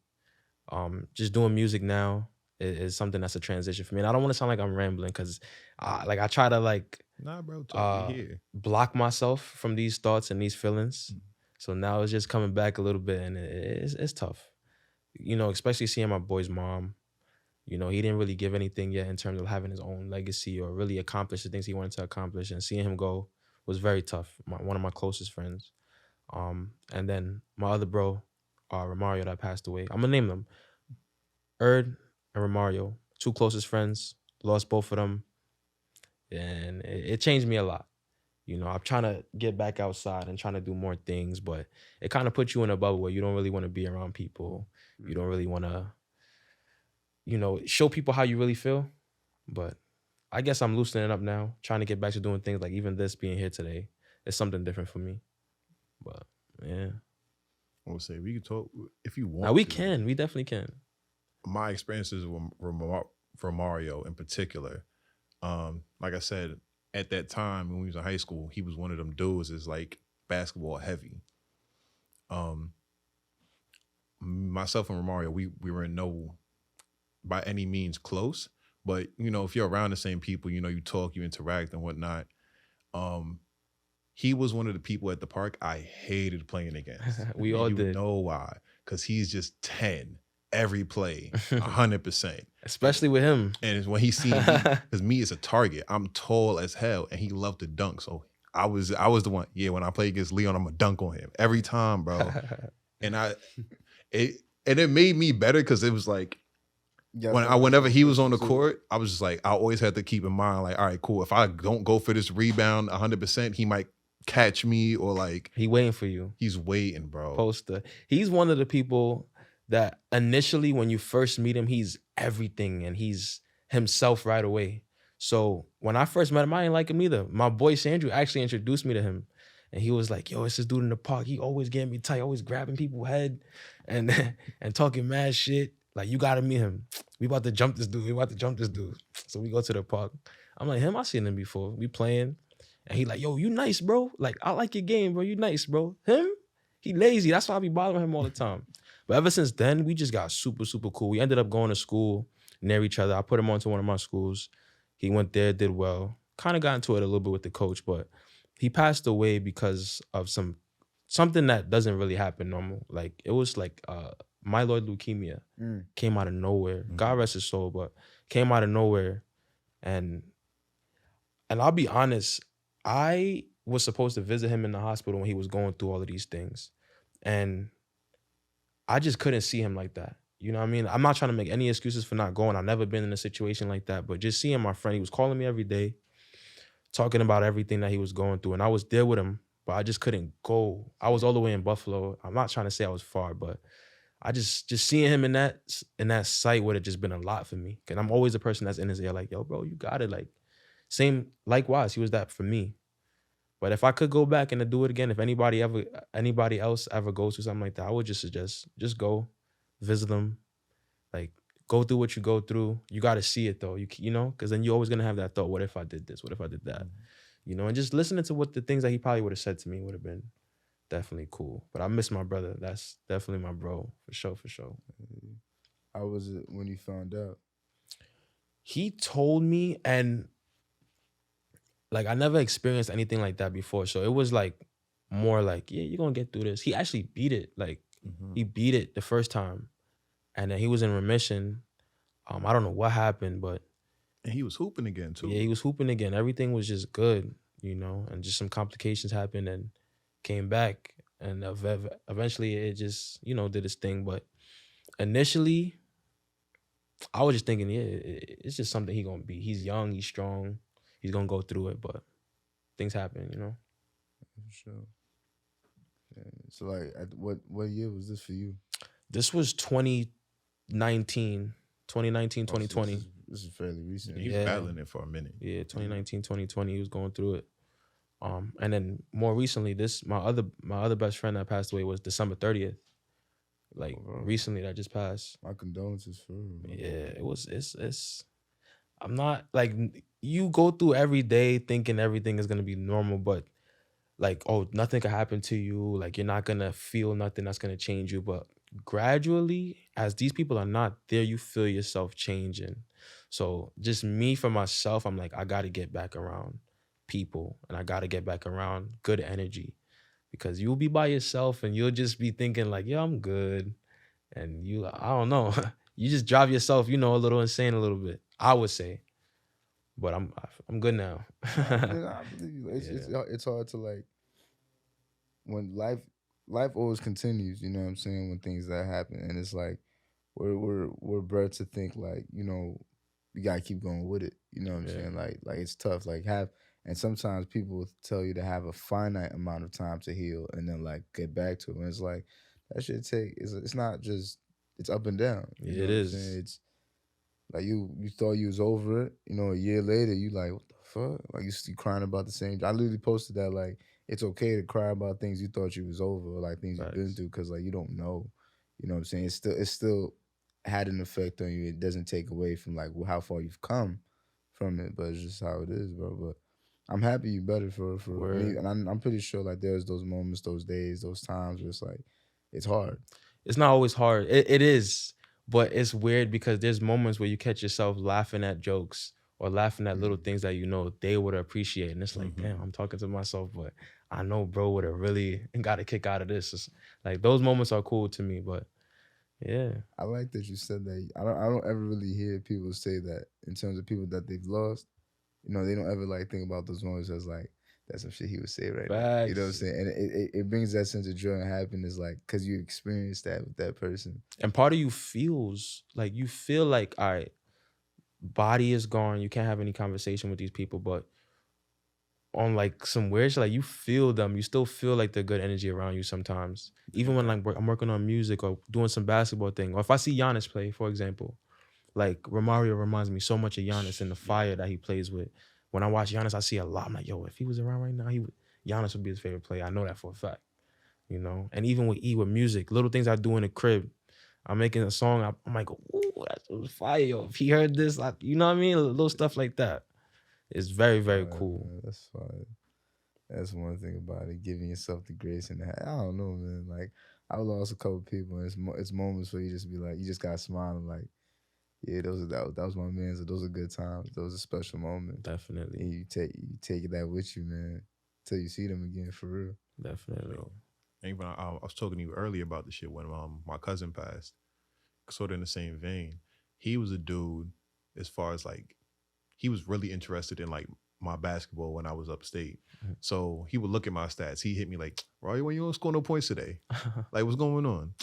Just doing music now is something that's a transition for me. And I don't want to sound like I'm rambling because I try to Nah, bro, talk here. block myself from these thoughts and these feelings. So now it's just coming back a little bit and it's tough. Especially seeing my boy's mom. He didn't really give anything yet in terms of having his own legacy or really accomplish the things he wanted to accomplish. And seeing him go was very tough. One of my closest friends. And then my other bro, Romario, that passed away. I'm gonna name them. Erd and Romario, 2 closest friends, lost both of them. And it changed me a lot. I'm trying to get back outside and trying to do more things, but it kind of puts you in a bubble where you don't really want to be around people. You don't really want to, show people how you really feel. But I guess I'm loosening up now, trying to get back to doing things like even this being here today. It's something different for me. But yeah. I would say we could talk if you want. Now we can. We definitely can. My experiences with Romario in particular, like I said, at that time when we was in high school, he was one of them dudes that's like basketball heavy. Myself and Romario, we were no by any means close, but if you're around the same people, you talk, you interact and whatnot. He was one of the people at the park I hated playing against. We all did. You know why? Because he's just 10 every play, 100%. Especially with him. And it's when he seen me, because me is a target. I'm tall as hell, and he loved to dunk. So I was the one. Yeah, when I play against Leon, I'm gonna dunk on him every time, bro. And it made me better because it was like whenever he was on the court, I was just like, I always had to keep in mind, like, all right, cool. If I don't go for this rebound 100%, he might catch me or like he waiting for you. He's waiting, bro. Poster. He's one of the people that initially when you first meet him, he's everything and he's himself right away. So when I first met him, I didn't like him either. My boy Sandrew actually introduced me to him. And he was like, yo, it's this dude in the park. He always getting me tight, always grabbing people's head and talking mad shit. Like, you gotta meet him. We about to jump this dude. So we go to the park. I'm like, him, I seen him before. We playing. And he like, yo, you nice, bro. Like, I like your game, bro. You nice, bro. Him, he lazy. That's why I be bothering him all the time. But ever since then, we just got super, super cool. We ended up going to school near each other. I put him onto one of my schools. He went there, did well. Kind of got into it a little bit with the coach, but he passed away because of something that doesn't really happen normal. Like, it was like myeloid leukemia. Came out of nowhere. God rest his soul, but came out of nowhere. And I'll be honest, I was supposed to visit him in the hospital when he was going through all of these things. And I just couldn't see him like that. You know what I mean? I'm not trying to make any excuses for not going. I've never been in a situation like that. But just seeing my friend, he was calling me every day, talking about everything that he was going through. And I was there with him, but I just couldn't go. I was all the way in Buffalo. I'm not trying to say I was far, but I just seeing him in that sight would have just been a lot for me. Because I'm always the person that's in his ear like, yo, bro, you got it. Like, same, likewise, he was that for me. But if I could go back and do it again, if anybody else ever goes through something like that, I would just suggest just go visit them, like go through what you go through. You got to see it though, you know, because then you're always gonna have that thought. What if I did this? What if I did that? You know, and just listening to what the things that he probably would have said to me would have been definitely cool. But I miss my brother. That's definitely my bro for sure. For sure. How was it when you found out? He told me, and like, I never experienced anything like that before. So it was like more like, yeah, you're going to get through this. He actually beat it. Like, he beat it the first time. And then he was in remission. I don't know what happened, but. And he was hooping again, too. Yeah, he was hooping again. Everything was just good, you know, and just some complications happened and came back. And eventually it just, you know, did its thing. But initially, I was just thinking, yeah, it's just something he's young, he's strong. He's going to go through it, but things happen, you know. For sure. Yeah. So like, what year was this for you? This was 2019, 2019, Oh, so 2020. this is fairly recent. He was Yeah. battling it for a minute. Yeah, 2019, 2020, he was going through it. And then more recently, my other best friend that passed away was December 30th. Like Oh, bro. recently that just passed. My condolences for real, bro. Yeah, it's I'm not like you go through every day thinking everything is gonna be normal, but like, oh, nothing could happen to you. Like you're not gonna feel nothing that's gonna change you. But gradually, as these people are not there, you feel yourself changing. So just me for myself, I'm like, I gotta get back around people and I gotta get back around good energy. Because you'll be by yourself and you'll just be thinking like, yeah, I'm good. And I don't know, you just drive yourself, a little insane a little bit, I would say. But I'm good now. I believe you. It's hard to like when life always continues. You know what I'm saying? When things that happen, and it's like we're bred to think like you gotta keep going with it. You know what I'm saying? Like it's tough. Like and sometimes people will tell you to have a finite amount of time to heal and then like get back to it. And it's like that should take. It's not just it's up and down. You know It what I'm is. saying? It's like you thought you was over it. A year later you like what the fuck? Like you still crying about the same. I literally posted that like it's okay to cry about things you thought you was over or like things you've been through because like you don't know. You know what I'm saying? It's still had an effect on you. It doesn't take away from like how far you've come from it, but it's just how it is, bro. But I'm happy you better for me, and I'm pretty sure like there's those moments, those days, those times where it's like it's hard. It's not always hard. It is, but it's weird because there's moments where you catch yourself laughing at jokes or laughing at little things that they would appreciate, and it's like, damn, I'm talking to myself, but I know bro would have really got a kick out of this. It's like those moments are cool to me, but yeah. I like that you said that. I don't ever really hear people say that in terms of people that they've lost. They don't ever like think about those moments as like that's some shit he would say right now. You know what I'm saying? And it brings that sense of joy and happiness, like because you experienced that with that person. And part of you feels like all right, body is gone. You can't have any conversation with these people, but on like some weird shit, like you feel them. You still feel like the good energy around you sometimes. Even when like I'm working on music or doing some basketball thing, or if I see Giannis play, for example, like Romario reminds me so much of Giannis and the fire that he plays with. When I watch Giannis, I see a lot. I'm like, yo, if he was around right now, Giannis would be his favorite player. I know that for a fact, And even with music, little things I do in the crib, I'm making a song. I'm like, ooh, that's fire, yo. If he heard this, like, you know what I mean? Little stuff like that. It's very, very cool. Man, that's fine. That's one thing about it, giving yourself the grace and I don't know, man. Like I lost a couple people, and it's moments where you just be like, you just gotta smile and like, yeah, that was my man. So those are good times. Those are special moments. Definitely. And you take that with you, man, till you see them again for real. Definitely. And even I was talking to you earlier about the shit when my cousin passed. Sort of in the same vein, he was a dude as far as like he was really interested in like my basketball when I was upstate. So he would look at my stats. He hit me like, Roy, when you don't score no points today, like what's going on?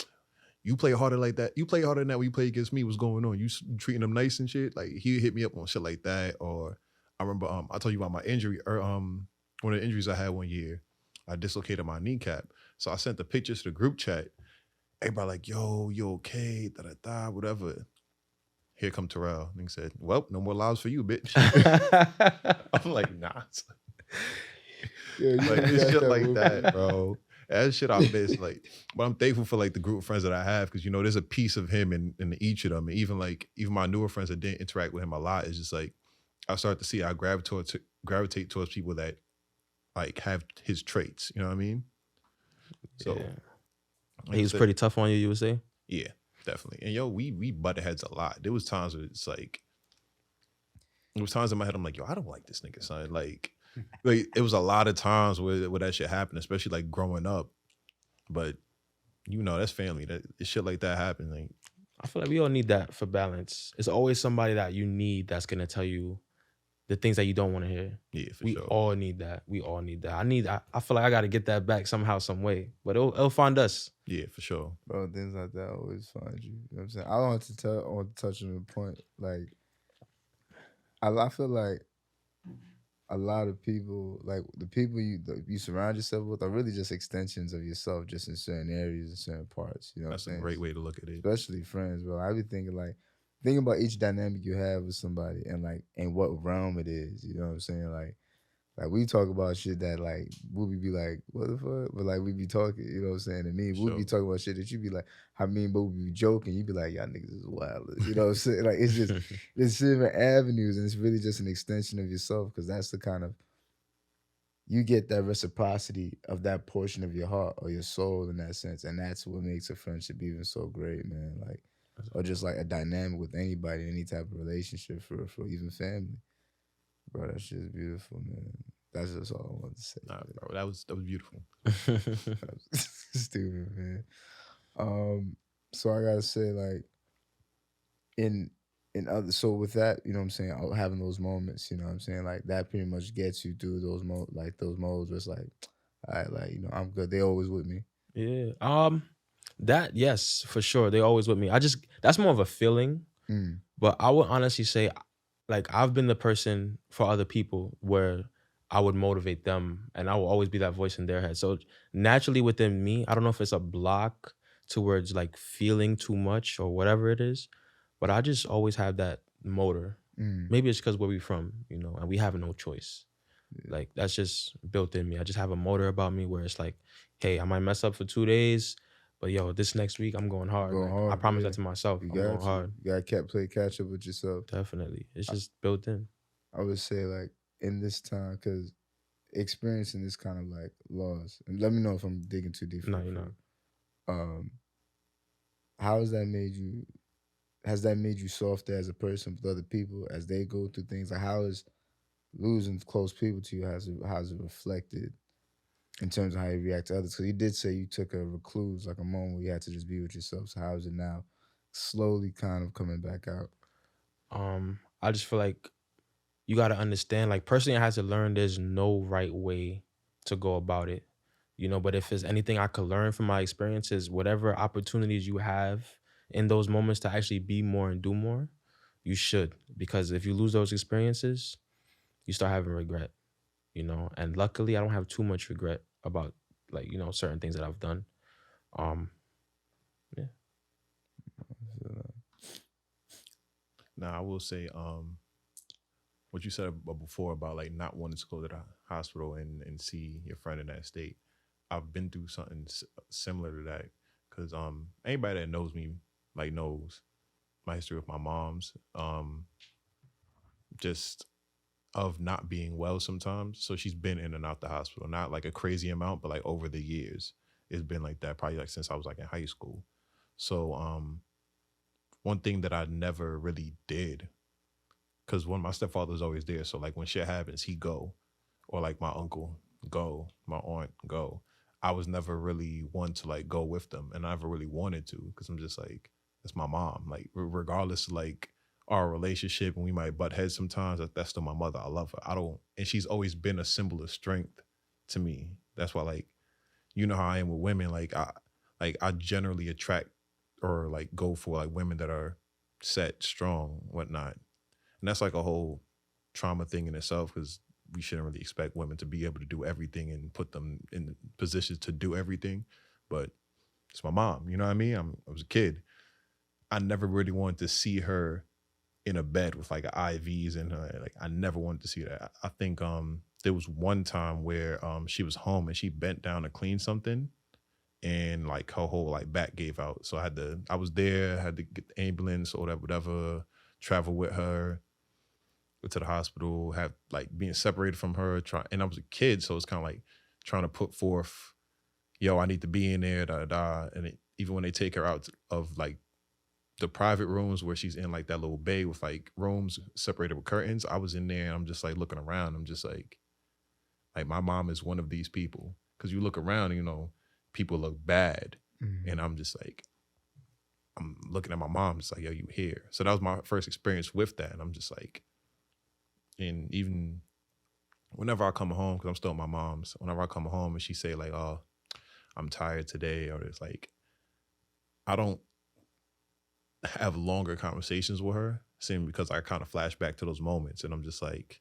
You play harder like that. You play harder than that when you play against me. What's going on? You treating them nice and shit. Like he hit me up on shit like that. Or I remember I told you about my injury or one of the injuries I had one year. I dislocated my kneecap. So I sent the pictures to the group chat. Everybody like, yo, you okay? Da da da, whatever. Here come Terrell. And he said, well, no more lives for you, bitch. I'm like, nah. Yeah, like it's shit like that, bro. That shit I miss. Like, but I'm thankful for like the group of friends that I have because there's a piece of him in each of them. And even my newer friends that didn't interact with him a lot, it's just like I start to see I gravitate towards people that like have his traits. You know what I mean? So like he was pretty tough on you, you would say? Yeah, definitely. And we butted heads a lot. There was times where it's like there was times in my head I'm like, yo, I don't like this nigga, son. Like it was a lot of times where that shit happened, especially like growing up. But that's family. That shit like that happened. Like I feel like we all need that for balance. It's always somebody that you need that's gonna tell you the things that you don't want to hear. Yeah, for we sure. all need that. We all need that. I feel like I gotta get that back somehow, some way. But it'll find us. Yeah, for sure. Bro, things like that always find you. You know what I'm saying? I want to touch on the point. Like I feel like a lot of people, like the people you surround yourself with, are really just extensions of yourself, just in certain areas and certain parts. You know what I'm That's a saying? great way to look at it. Especially friends, bro. I be thinking like, thinking about each dynamic you have with somebody and like in what realm it is. You know what I'm saying? Like we talk about shit that like Boobie be like, what the fuck? But like we be talking, you know what I'm saying? And me, Boobie be Sure. talking about shit that you be like, I mean, Boobie be joking. You be like, y'all niggas is wild. You know what I'm saying? Like it's just it's different avenues, and it's really just an extension of yourself, because that's the kind of, you get that reciprocity of that portion of your heart or your soul in that sense, and that's what makes a friendship even so great, man. Like, or just like a dynamic with anybody, any type of relationship, for even family. Bro, that shit is beautiful, man. That's just all I wanted to say. Nah, bro, that was beautiful. Stupid, man. So I gotta say, like, in other, so with that, you know what I'm saying, having those moments, you know what I'm saying, like that pretty much gets you through those those modes where it's like, all right, like, you know, I'm good. They always with me. Yeah. That, yes, for sure. They always with me. That's more of a feeling, Mm. but I would honestly say, like, I've been the person for other people where I would motivate them and I will always be that voice in their head. So naturally within me, I don't know if it's a block towards like feeling too much or whatever it is, but I just always have that motor. Mm. Maybe it's because where we from, you know, and we have no choice. Like, that's just built in me. I just have a motor about me where it's like, hey, I might mess up for 2 days, but yo, this next week I'm going hard. Going Like, hard, I promise yeah. that to myself. You I'm got going to. hard. You gotta play catch up with yourself. Definitely. It's just built in. I would say, like, in this time, because experiencing this kind of like loss, and let me know if I'm digging too deep. No, you're not. How has that made you? Has that made you softer as a person with other people as they go through things? Like, how is losing close people to you, how's it reflected in terms of how you react to others? Because you did say you took a recluse, like a moment where you had to just be with yourself. So how is it now slowly kind of coming back out? I just feel like you got to understand, like, personally, I had to learn there's no right way to go about it, you know. But if there's anything I could learn from my experiences, whatever opportunities you have in those moments to actually be more and do more, you should. Because if you lose those experiences, you start having regret, you know. And luckily, I don't have too much regret about, like, you know, certain things that I've done. Yeah. Now I will say, what you said before about like not wanting to go to the hospital and see your friend in that state. I've been through something similar to that, because anybody that knows me like knows my history with my mom's, just of not being well sometimes. So she's been in and out the hospital, not like a crazy amount, but like over the years, it's been like that, probably like since I was like in high school. So one thing that I never really did, because my stepfather was always there. So like when shit happens, he go, or like my uncle go, my aunt go. I was never really one to like go with them, and I never really wanted to, because I'm just like, that's my mom. Like regardless of like our relationship, and we might butt heads sometimes, that's still my mother. I love her. And she's always been a symbol of strength to me. That's why, like, you know how I am with women. Like I generally attract or like go for like women that are set, strong, whatnot. And that's like a whole trauma thing in itself, because we shouldn't really expect women to be able to do everything and put them in positions to do everything. But it's my mom, you know what I mean? I was a kid. I never really wanted to see her in a bed with like IVs in her. Like I never wanted to see that. I think there was one time where she was home and she bent down to clean something, and like her whole like back gave out. So I was there, had to get the ambulance or whatever, travel with her, go to the hospital, have like being separated from her, and I was a kid, so it's kind of like trying to put forth, yo, I need to be in there, da da da. And even when they take her out of like the private rooms where she's in like that little bay with like rooms separated with curtains, I was in there and I'm just like looking around. I'm just like my mom is one of these people, because you look around and, you know, people look bad, and I'm just like, I'm looking at my mom, just like, yo, you here. So that was my first experience with that, and I'm just like, and even whenever I come home, because I'm still at my mom's, whenever I come home and she say like, oh, I'm tired today, or it's like, I don't have longer conversations with her, simply because I kind of flash back to those moments, and I'm just like,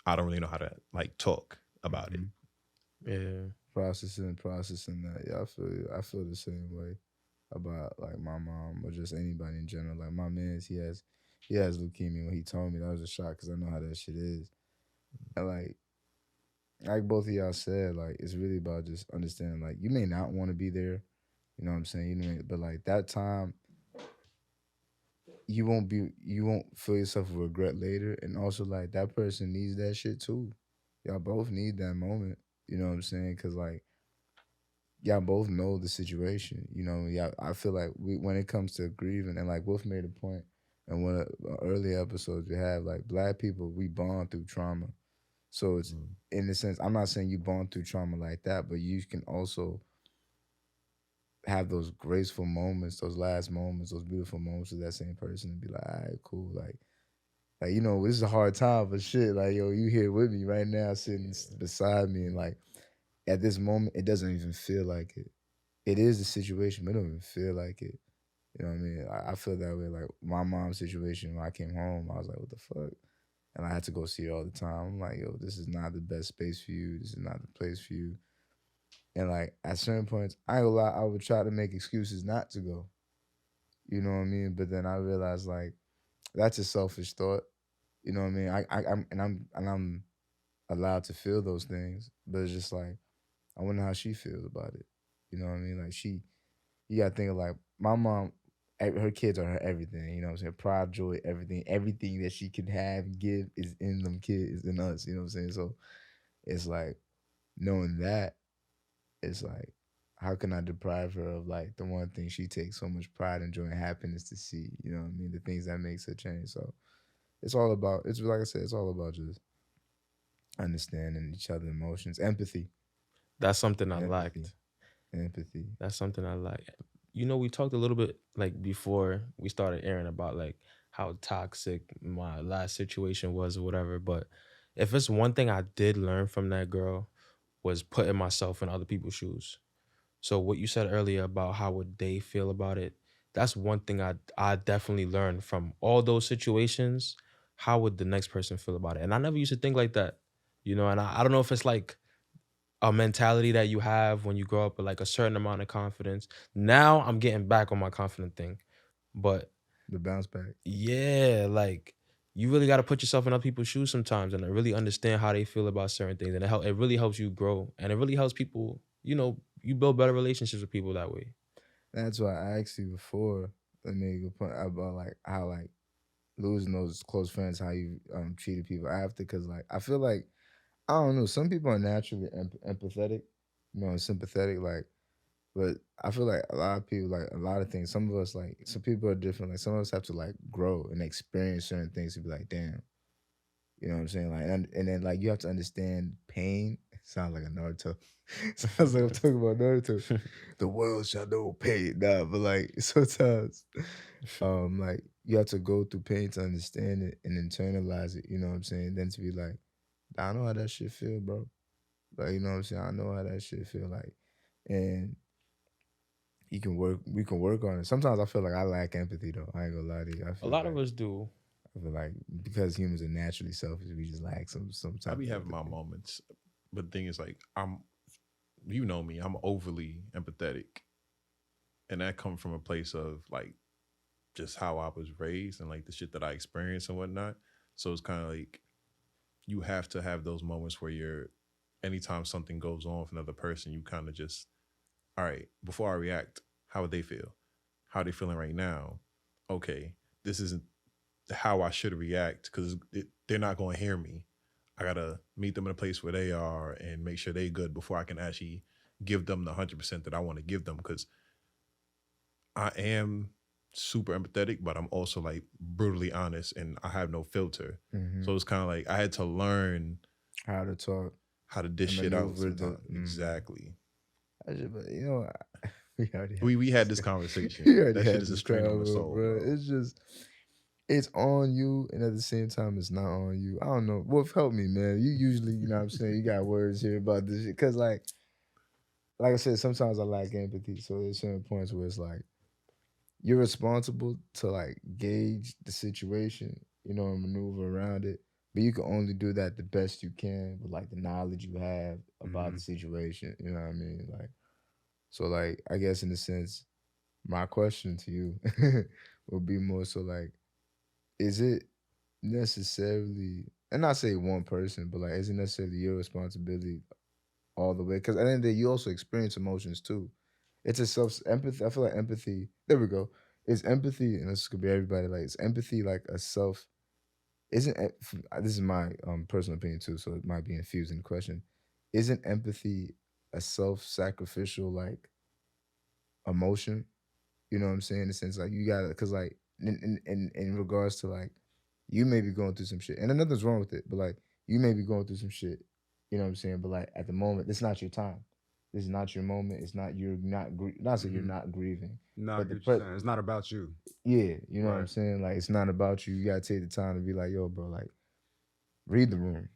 I don't really know how to like talk about it. Yeah. Processing that. Yeah, I feel you. I feel the same way about like my mom or just anybody in general. Like my man's, he has leukemia. When he told me, that was a shock because I know how that shit is. And like both of y'all said, like it's really about just understanding. Like you may not want to be there, you know what I'm saying. But like that time, you won't feel yourself with regret later. And also like that person needs that shit too. Y'all both need that moment. You know what I'm saying? Because like y'all both know the situation. You know, yeah. I feel like when it comes to grieving, and like Wolf made a point, and one of the early episodes we have, like Black people, we bond through trauma. So it's in the sense, I'm not saying you bond through trauma like that, but you can also have those graceful moments, those last moments, those beautiful moments with that same person, and be like, all right, cool, like you know, this is a hard time, but shit, like yo, you here with me right now, sitting beside me, and like at this moment, it doesn't even feel like it. It is the situation, but it don't even feel like it. You know what I mean? I feel that way. Like my mom's situation, when I came home, I was like, what the fuck? And I had to go see her all the time. I'm like, yo, this is not the best space for you. This is not the place for you. And like at certain points, I ain't gonna lie, I would try to make excuses not to go. You know what I mean? But then I realized like that's a selfish thought. You know what I mean? I'm allowed to feel those things, but it's just like I wonder how she feels about it. You know what I mean? Like you gotta think of like my mom, her kids are her everything. You know what I'm saying? Pride, joy, everything that she can have, give is in them kids, in us. You know what I'm saying? So it's like knowing that, it's like, how can I deprive her of like the one thing she takes so much pride and joy and happiness to see? You know what I mean? The things that makes her change. So it's all about. It's like I said. It's all about just understanding each other's emotions, empathy, That's something I empathy, liked. empathy. That's something I like. You know, we talked a little bit like before we started airing about like how toxic my last situation was or whatever. But if it's one thing I did learn from that girl was putting myself in other people's shoes. So what you said earlier about how would they feel about it, that's one thing I definitely learned from all those situations. How would the next person feel about it? And I never used to think like that, you know. And I don't know if it's like a mentality that you have when you grow up with like a certain amount of confidence. Now I'm getting back on my confident thing, but The bounce back. yeah, like you really got to put yourself in other people's shoes sometimes and really understand how they feel about certain things, and it really helps you grow, and it really helps people. You know, you build better relationships with people that way. That's why I asked you before. Let me go point about like how like losing those close friends, how you treated people after. Because like I feel like I don't know. Some people are naturally empathetic, you know, and sympathetic. Like, but I feel like a lot of people, like a lot of things. Some of us, like some people are different. Like some of us have to like grow and experience certain things to be like, damn, you know what I'm saying? Like, and then like you have to understand pain. Sounds like a Naruto. Sounds like I'm talking about Naruto. The world shall know pain. Nah, but like sometimes, like you have to go through pain to understand it and internalize it. You know what I'm saying? Then to be like, I know how that shit feel, bro. Like, you know what I'm saying? I know how that shit feel like. And we can work on it. Sometimes I feel like I lack empathy though. I ain't gonna lie to you. A lot of us do. I feel like because humans are naturally selfish, we just lack some I type be of having my empathy. moments, but the thing is, like, you know me, I'm overly empathetic, and that comes from a place of like just how I was raised and like the shit that I experienced and whatnot. So it's kind of like you have to have those moments where anytime something goes on with another person, you kind of just, all right, before I react, how would they feel? How are they feeling right now? Okay, this isn't how I should react because they're not going to hear me. I gotta meet them in a place where they are and make sure they're good before I can actually give them the 100% that I want to give them. Because I am super empathetic, but I'm also like brutally honest and I have no filter. Hmm. So it's kind of like I had to learn How to talk how to dish and shit out maneuver sometimes. Exactly. but you know, we already had We had this, this conversation. we already That shit had is a this strain on the convo, soul, bro. bro. It's just it's on you, and at the same time, it's not on you. I don't know. Wolf, help me, man. You usually, you know what I'm saying, you got words here about this shit. Cause like I said, sometimes I lack empathy. So there's certain points where it's like you're responsible to like gauge the situation, you know, and maneuver around it. but you can only do that the best you can with like the knowledge you have about the situation. You know what I mean? Like, so like I guess in a sense, my question to you would be more so like, is it necessarily, and not say one person, but like, is it necessarily your responsibility all the way? Because at the end of the day, you also experience emotions too. It's a self empathy. I feel like empathy. There we go. Is empathy, and this could be everybody. Like, is empathy like a self? Isn't this is my personal opinion too, so it might be infused in the question. Isn't empathy a self-sacrificial like emotion? You know what I'm saying? In the sense like you gotta, cause like in regards to like you may be going through some shit, and nothing's wrong with it, but like you may be going through some shit. You know what I'm saying? But like at the moment, it's not your time. This is not your moment. It's not you're not not saying you're not grieving, No, I but get what you're saying. It's not about you. yeah, you know what I'm Right. saying? Like it's not about you. You gotta take the time to be like, yo, bro, like read the room.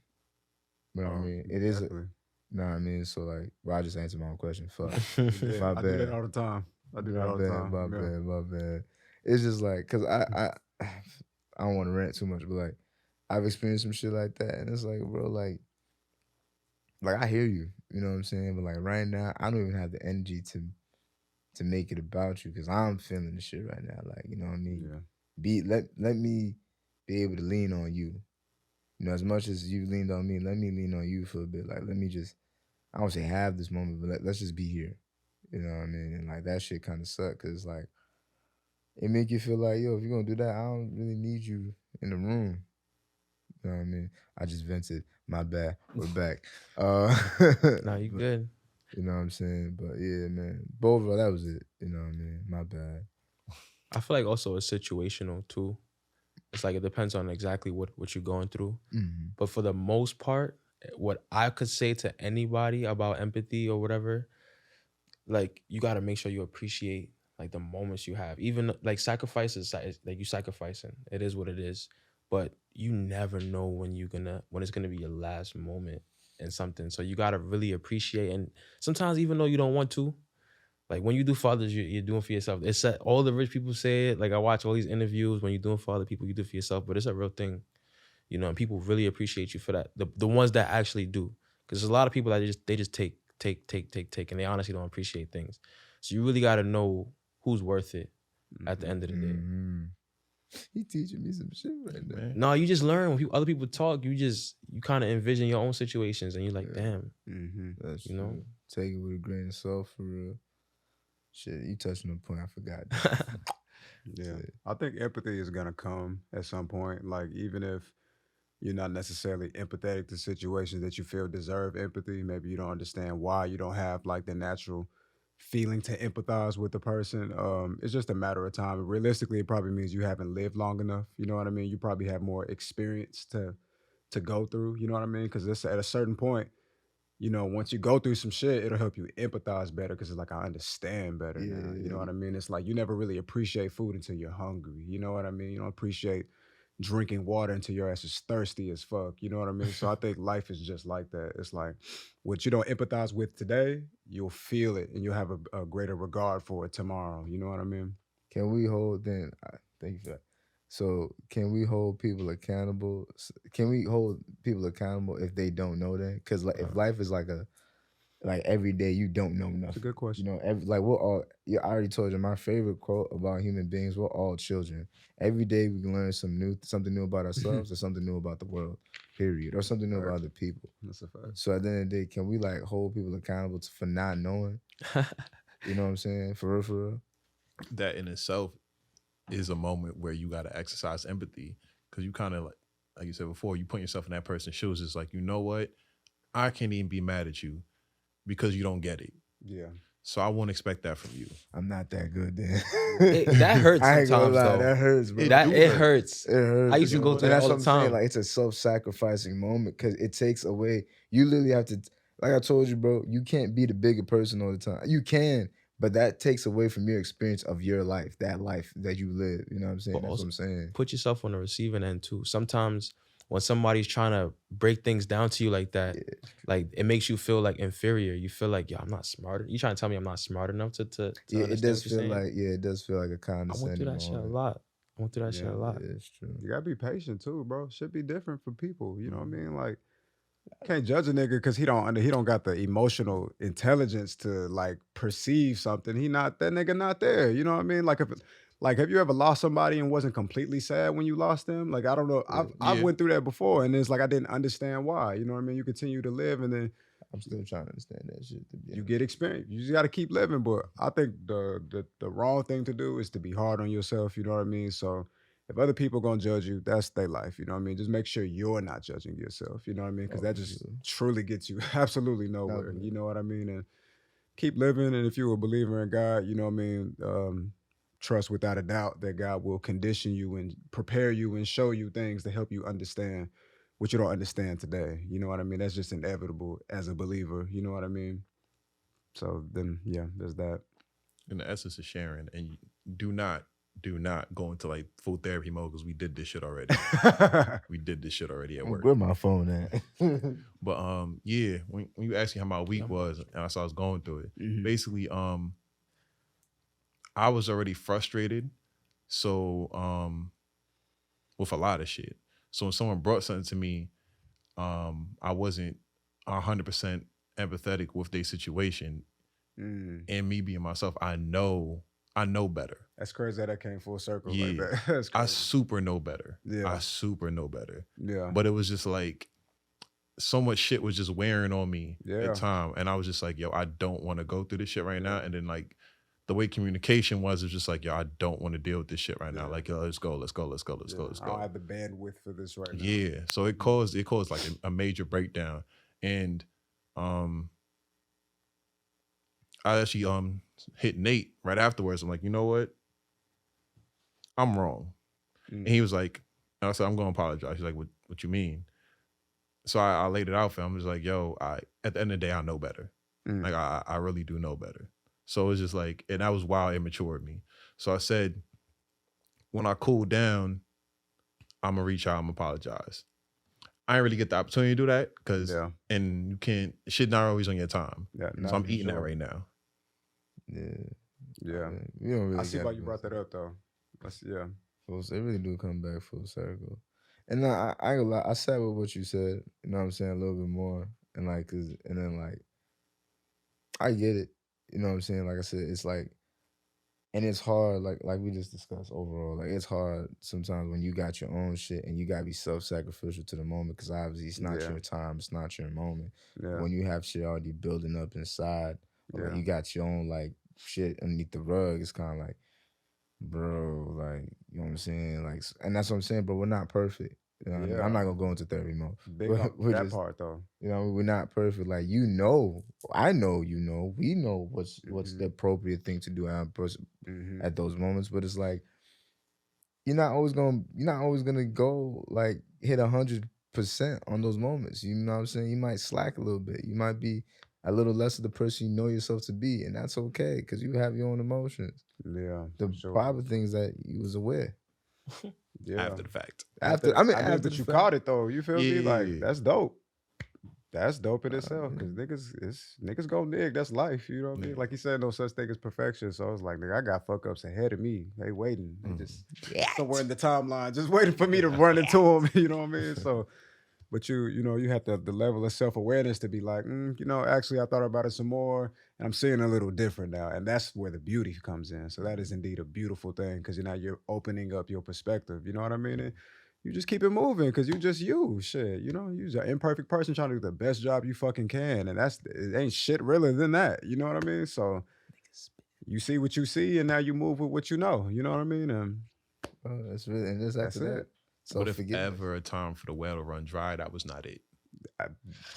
You know what I mean? It is. Definitely. You know what I mean? So like, well, I just answered my own question. Fuck. Yeah, My I do that bad. all the time. I do that My all the bad. time. My Yeah. bad. My bad. It's just like, cause I don't want to rant too much, but like, I've experienced some shit like that, and it's like, bro, like I hear you. You know what I'm saying? But like right now, I don't even have the energy to make it about you, cause I'm feeling the shit right now. Like, you know what I mean? Yeah. Let me be able to lean on you. You know, as much as you leaned on me, let me lean on you for a bit. Like, let me just, I don't say have this moment, but let's just be here. You know what I mean? And like that shit kind of suck because like it make you feel like, yo, if you're gonna do that, I don't really need you in the room. You know what I mean? I just vented. My bad. We're back. Nah, you good. You know what I'm saying? But yeah, man. But overall, that was it. You know what I mean? My bad. I feel like also it's situational too. It's like it depends on exactly what you're going through. Mm-hmm. But for the most part, what I could say to anybody about empathy or whatever, like you got to make sure you appreciate like the moments you have. Even like sacrifices, like you sacrificing. It is what it is. But you never know when it's gonna be your last moment in something. So you gotta really appreciate. And sometimes even though you don't want to, like when you do for others, you're doing for yourself. It's all the rich people say it. Like I watch all these interviews. When you're doing for other people, you do for yourself. But it's a real thing, you know. And people really appreciate you for that. The ones that actually do, because there's a lot of people that they just take, and they honestly don't appreciate things. So you really got to know who's worth it at the end of the day. Mm-hmm. He teaching me some shit right now. No, you just learn when other people talk. You kind of envision your own situations, and you're like, damn, That's you know. true. Take it with a grain of salt for real. Shit, you touching a point I forgot. Yeah. I think empathy is gonna come at some point. Like even if you're not necessarily empathetic to situations that you feel deserve empathy, maybe you don't understand why you don't have like the natural feeling to empathize with the person. It's just a matter of time. Realistically, it probably means you haven't lived long enough. You know what I mean? You probably have more experience to go through. You know what I mean? Because it's at a certain point, you know, once you go through some shit, it'll help you empathize better because it's like I understand better now. You know what I mean? It's like you never really appreciate food until you're hungry. You know what I mean? You don't appreciate drinking water until your ass is thirsty as fuck. You know what I mean? So I think life is just like that. It's like what you don't empathize with today, you'll feel it and you'll have a greater regard for it tomorrow. You know what I mean? Can we hold then? Thank you for that. So can we hold people accountable? Can we hold people accountable if they don't know that? Because like if life is like every day you don't know nothing. That's a good question. You know, like we're all. Yeah, I already told you my favorite quote about human beings. We're all children. Every day we can learn something new about ourselves, or something new about the world. Period, or something new about other people. That's a fact. So at the end of the day, can we like hold people accountable for not knowing? You know what I'm saying? For real, for real. That in itself is a moment where you got to exercise empathy because you kind of like you said before, you put yourself in that person's shoes. It's like, you know what? I can't even be mad at you because you don't get it. Yeah. So I won't expect that from you. I'm not that good then. That hurts I ain't gonna sometimes, lie, though. that hurts, bro. It hurts. It hurts. I used to go And through that's that what all I'm the time. saying. Like it's a self-sacrificing moment because it takes away. You literally have to, like I told you, bro. You can't be the bigger person all the time. You can, but that takes away from your experience of your life, that life that you live. You know what I'm saying? But That's also what I'm saying. put yourself on the receiving end too. Sometimes when somebody's trying to break things down to you like that, like it makes you feel like inferior. You feel like, yo, I'm not smart. You trying to tell me I'm not smart enough to Yeah, understand it does what you're feel saying? like it does feel like a I went condescending through that shit a moment. lot. I went through that shit Yeah. a lot. Yeah, it's true. You gotta be patient too, bro. Should be different for people. You know what I Mhm. mean? Like, can't judge a nigga because he don't got the emotional intelligence to like perceive something. He not that nigga not there. You know what I mean? Like have you ever lost somebody and wasn't completely sad when you lost them? Like I don't know. I've Yeah. went through that before, and it's like I didn't understand why. You know what I mean? You continue to live, and then I'm still trying to understand that shit. To be you honest. get experience. You just got to keep living. But I think the wrong thing to do is to be hard on yourself. You know what I mean? So if other people gonna judge you, that's their life. You know what I mean? Just make sure you're not judging yourself. You know what I mean? Because Oh, that just yeah. truly gets you absolutely nowhere. Nowhere. You know what I mean? And keep living. And if you're a believer in God, you know what I mean. Trust without a doubt that God will condition you and prepare you and show you things to help you understand what you don't understand today. You know what I mean? That's just inevitable as a believer. You know what I mean? So then, yeah, there's that. In the essence of sharing, and do not go into like full therapy mode because we did this shit already. We did this shit already at work. Where my phone at? But yeah, when you asked me how my week was, and I saw I was going through it, Mhm. basically, I was already frustrated. So with a lot of shit. So when someone brought something to me, I wasn't 100% empathetic with their situation. Mm. And me being myself, I know better. That's crazy that came full circle like Yeah. that. That's I crazy. super know better. Yeah. I super know better. Yeah. But it was just like so much shit was just wearing on me Yeah. at time. And I was just like, yo, I don't want to go through this shit right now. And then like the way communication was just like, yo, I don't want to deal with this shit right now. Yeah. Like, yo, let's go. I don't have the bandwidth for this right now. Yeah. So it caused like a major breakdown. And I actually hit Nate right afterwards. I'm like, you know what? I'm wrong. And he was like, and I said, I'm gonna apologize. He's like, what you mean? So I laid it out for him. I was like, yo, at the end of the day, I know better. Like I really do know better. So it's just like, and that was wild immature of me. So I said, when I cool down, I'm gonna reach out and apologize. I didn't really get the opportunity to do that because, Yeah. and you can't, shit not always on your time. Yeah. So I'm eating that right now. Yeah. Yeah. We don't really I see gotta why you go brought that through up though. Yeah. It really do come back full circle. And I ain't gonna lie, I sat with what you said, you know what I'm saying, a little bit more. And like, and then like, I get it. You know what I'm saying? Like I said, it's like, and it's hard, like we just discussed overall. Like it's hard sometimes when you got your own shit and you gotta be self-sacrificial to the moment because obviously it's not Yeah. your time, it's not your moment. Yeah. When you have shit already building up inside, or like Yeah. you got your own like shit underneath the rug, it's kind of like, bro, like you know what I'm saying, like, and that's what I'm saying, bro. We're not perfect. You know what I mean? Yeah. I'm not gonna go into therapy mode. Big We're- on we're that just- part though. You know, we're not perfect. Like you know, I know, you know, we know what's the appropriate thing to do at those moments. But it's like you're not always gonna go like hit 100% on those moments. You know what I'm saying? You might slack a little bit. You might be a little less of the person you know yourself to be, and that's okay because you have your own emotions. Yeah. The proper thing is that you was aware. Yeah. After the fact. After but the you fact. caught it though. You feel me? Like Yeah. that's dope. That's dope in itself. Cause niggas go nig. That's life. You know what I mean? Yeah. Like he said, no such thing as perfection. So I was like, nigga, I got fuck ups ahead of me. They waiting. They just somewhere in the timeline, just waiting for me to run into them. You know what I mean? So, but you know, you have the level of self awareness to be like, you know, actually, I thought about it some more, and I'm seeing a little different now, and that's where the beauty comes in. So that is indeed a beautiful thing because you're opening up your perspective. You know what I mean? And you just keep it moving because you just you. Shit, you know, you're an imperfect person trying to do the best job you fucking can. And it ain't shit realer than that. You know what I mean? So you see what you see and now you move with what you know. You know what I mean? And that's really, and just after that. it. So But if ever a time for the well to run dry, that was not it.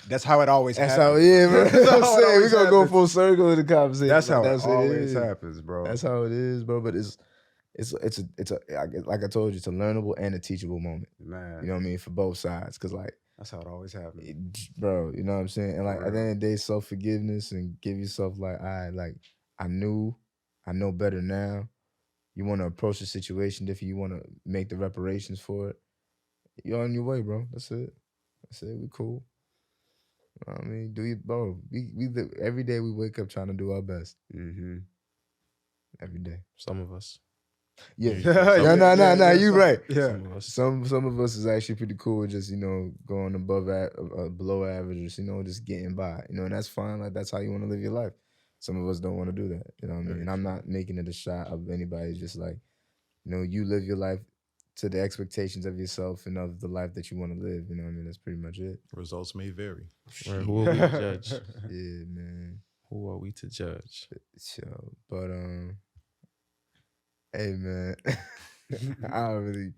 That's how it always That's happens. how, yeah, bro. That's I'm how it saying we always gonna go happens. full circle in the conversation. That's how it it always is. happens, bro. That's how it is, bro. But it's like I told you, it's a learnable and a teachable moment. Man, You know what I mean? For both sides. Cause like, that's how it always happens. bro, you know what I'm saying? And like For at the real. end of the day, self-forgiveness and give yourself like, I know better now. You want to approach the situation different. You want to make the reparations for it. You're on your way, bro. That's it. We cool. You know what I mean, do you, bro? Every day we wake up trying to do our best. Mm-hmm. Every day. Some of us. Yeah, Yeah, no, you right. Yeah. Some of us. Some of us is actually pretty cool with just, going below average, just getting by, and that's fine. Like, that's how you want to live your life. Some of us don't want to do that, you know what I mean? Very And I'm true. not making it a shot of anybody, just like, you live your life to the expectations of yourself and of the life that you want to live, you know what I mean? That's pretty much it. Results may vary. Right, who are we to judge? Yeah, man. Who are we to judge? So, but, hey, man, I don't really,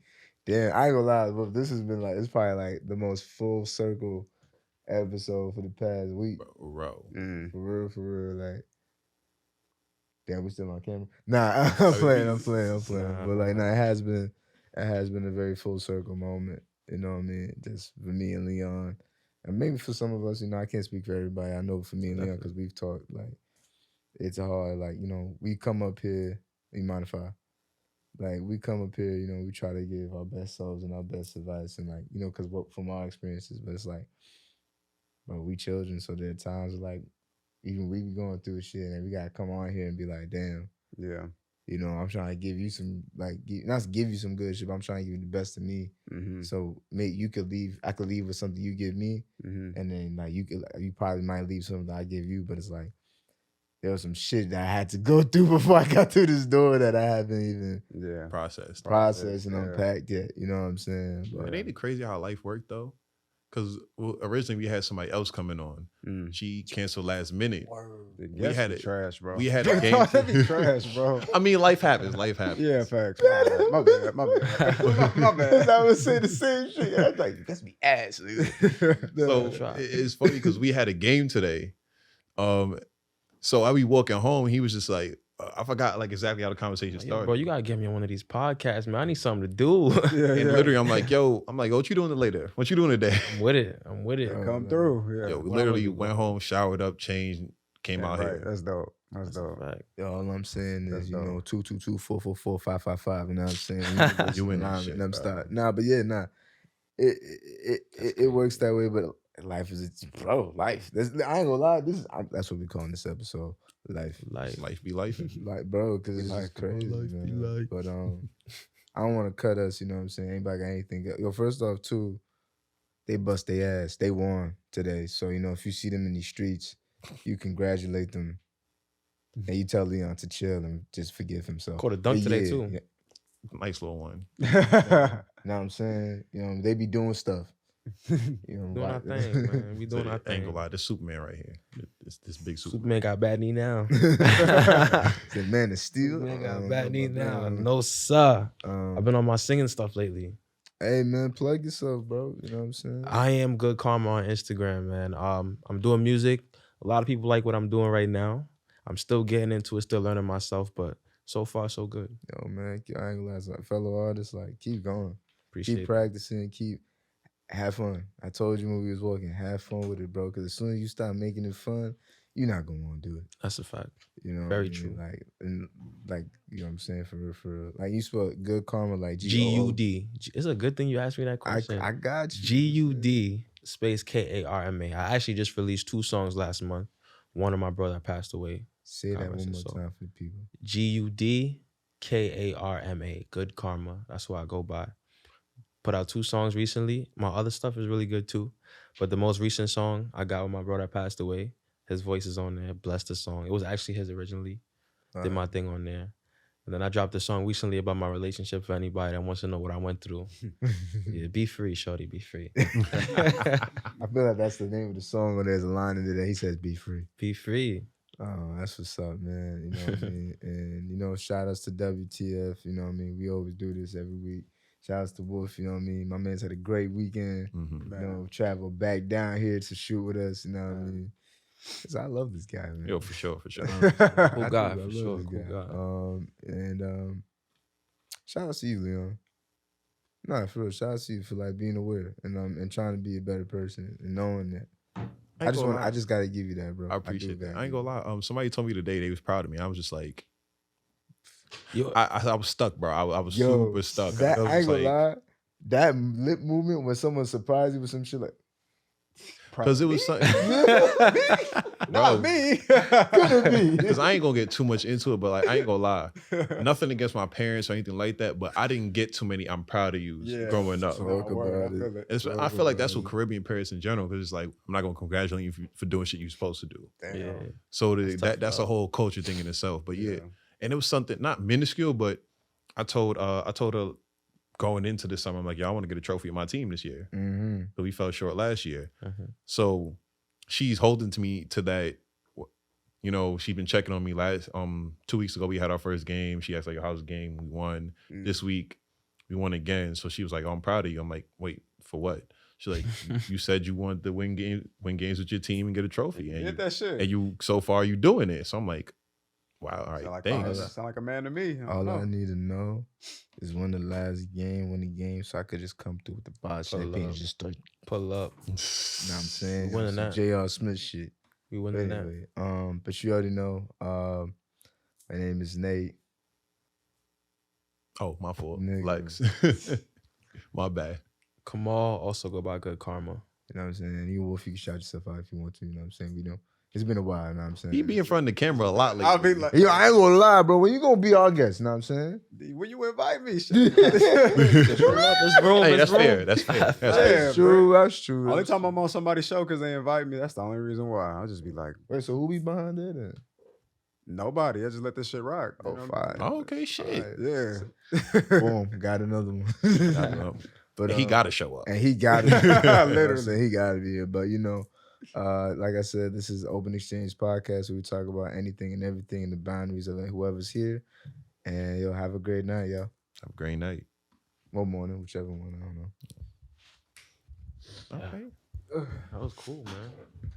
damn, I ain't gonna lie, but this has been like, it's probably like the most full circle episode for the past week. Bro. For real, like, damn, we still on camera? Nah, I'm playing. But like, nah, it has been a very full circle moment, you know what I mean? Just for me and Leon. And maybe for some of us, I can't speak for everybody. I know for me and Leon, because we've talked, like, it's hard, like, we come up here, you mind if I? Like, we come up here, we try to give our best selves and our best advice, and like, because from our experiences, but it's like, bro, we children, so there are times like, even we be going through shit, and we gotta come on here and be like, damn, Yeah. I'm trying to give you some, like, not to give you some good shit, but I'm trying to give you the best of me. So, mate, I could leave with something you give me, and then like you probably might leave something that I give you, but it's like, there was some shit that I had to go through before I got through this door that I haven't even processed and unpacked yet. You know what I'm saying? But, and ain't it crazy how life worked though? Because originally we had somebody else coming on. She canceled last minute. We had it trash, bro. We had a game. That'd be trash, bro. I mean, life happens. Yeah, facts. My bad. My bad. I would say the same shit. I was like, that's me ass. So it's funny because we had a game today. So I be walking home. He was just like, I forgot like exactly how the conversation started. Bro, you gotta get me on one of these podcasts, man. I need something to do. And literally, I'm like, what you doing later? What you doing today? I'm with it. Come through. Yeah. Yo, we literally went home, showered up, changed, came out here. That's dope. That's dope. Yo, all I'm saying is, 222-444-555. You know what I'm saying? You in that shit. shit, Let start. Nah, but yeah, nah. It works that way, but life is, life. I ain't gonna lie. That's what we calling this episode. Life be life. Like, bro, because it's just crazy, man. But I don't want to cut us. You know what I'm saying? Anybody got anything? Yo, first off, too, they bust their ass. They won today. So if you see them in these streets, you congratulate them, and you tell Leon to chill and just forgive himself. Caught a dunk today too. Yeah. Nice little one. You know what I'm saying? They be doing stuff. Doing our thing, man. We doing our I ain't thing. gonna lie, this Superman right here. This big Superman got bad knee now. The man is still. Superman got bad knee now. No, sir. I've been on my singing stuff lately. Hey, man, plug yourself, bro. You know what I'm saying? I am Good Karma on Instagram, man. I'm doing music. A lot of people like what I'm doing right now. I'm still getting into it, still learning myself, but so far, so good. Yo, man, I ain't gonna lie, like, fellow artists, like, keep going. Appreciate keep practicing, have fun. I told you when we was walking, have fun with it, bro. Because as soon as you start making it fun, you're not gonna want to do it. That's a fact. Very true. Like, and like, you know what I'm saying, for real. Like, you spell Good Karma like G-U-D. It's a good thing you asked me that question. I got you. G-U-D space K-A-R-M-A. I actually just released 2 songs last month. One of my brother passed away. Say that one more time for the people. G-U-D K-A-R-M-A. Good Karma. That's what I go by. Put out 2 songs recently. My other stuff is really good too. But the most recent song I got with my brother passed away. His voice is on there. Bless the song. It was actually his originally. Did my thing on there. And then I dropped a song recently about my relationship for anybody that wants to know what I went through. Yeah, be free, shorty, be free. I feel like that's the name of the song, or there's a line in there that he says, be free. Be free. Oh, that's what's up, man. You know what I mean? And, shout outs to WTF. You know what I mean? We always do this every week. Shout outs to Wolf, you know what I mean? My man's had a great weekend. Traveled back down here to shoot with us, you know what I mean? Cause I love this guy, man. Yo, for sure. Cool guy, for sure. Cool guy. And shout out to you, Leon. Nah, for real. Shout out to you for like being aware and trying to be a better person and knowing that. I just gotta give you that, bro. I appreciate that. I ain't gonna lie. Somebody told me today they was proud of me. I was just like, yo, I was stuck, bro. I was super stuck. I ain't gonna lie. That lip movement when someone surprised you with some shit like, Because it was something. Not me. Because I ain't gonna get too much into it, but like I ain't gonna lie, nothing against my parents or anything like that. But I didn't get too many "I'm proud of you" growing up. Talk about it. I feel like that's what Caribbean parents in general, because it's like I'm not gonna congratulate you for doing shit you're supposed to do. Damn. Yeah. So that's a whole culture thing in itself. But yeah, and it was something not minuscule, but I told her going into this summer, I'm like, I want to get a trophy of my team this year. Mm-hmm. But we fell short last year. Mm-hmm. So she's holding to me to that. You know, she's been checking on me. 2 weeks ago, we had our first game. She asked like, how's the game? We won. This week, we won again. So she was like, I'm proud of you. I'm like, wait, for what? She's like, you said you wanted to win games with your team and get a trophy. And Get that shit. And you, so far, you doing it. So I'm like, wow, all right, Sound like thanks. sound like a man to me. All I need to know is when the last game, win the game, so I could just come through with the bar champagne and just start. Pull up. You know what I'm saying? We winning that. J.R. Smith shit. We winning that. Anyway, but you already know. My name is Nate. Oh, my fault. Nigga. Lex. My bad. Kamal also go by Good Karma. You know what I'm saying? You Wolf, you can shout yourself out if you want to. You know what I'm saying? We know. It's been a while, you know what I'm saying? He be in front of the camera a lot lately. I'll be like, Yo, I ain't gonna lie, bro. When you gonna be our guest, you know what I'm saying? when you invite me, shit. Hey, that's fair. That's fair. That's fair. That's true. That's true. Only time I'm on somebody's show because they invite me, that's the only reason why. I'll just be like, Wait, so who be behind that then? nobody. I just let this shit rock. Oh, fine. Oh, okay, shit. Yeah. Boom, got another one. But He got to show up. and he got it. Literally. Literally, he got to be here. But you know, like I said, this is Open Exchange Podcast where we talk about anything and everything in the boundaries of whoever's here. And you'll have a great night, y'all. Have a great night. Or morning, whichever one. I don't know. Yeah. Okay. That was cool, man.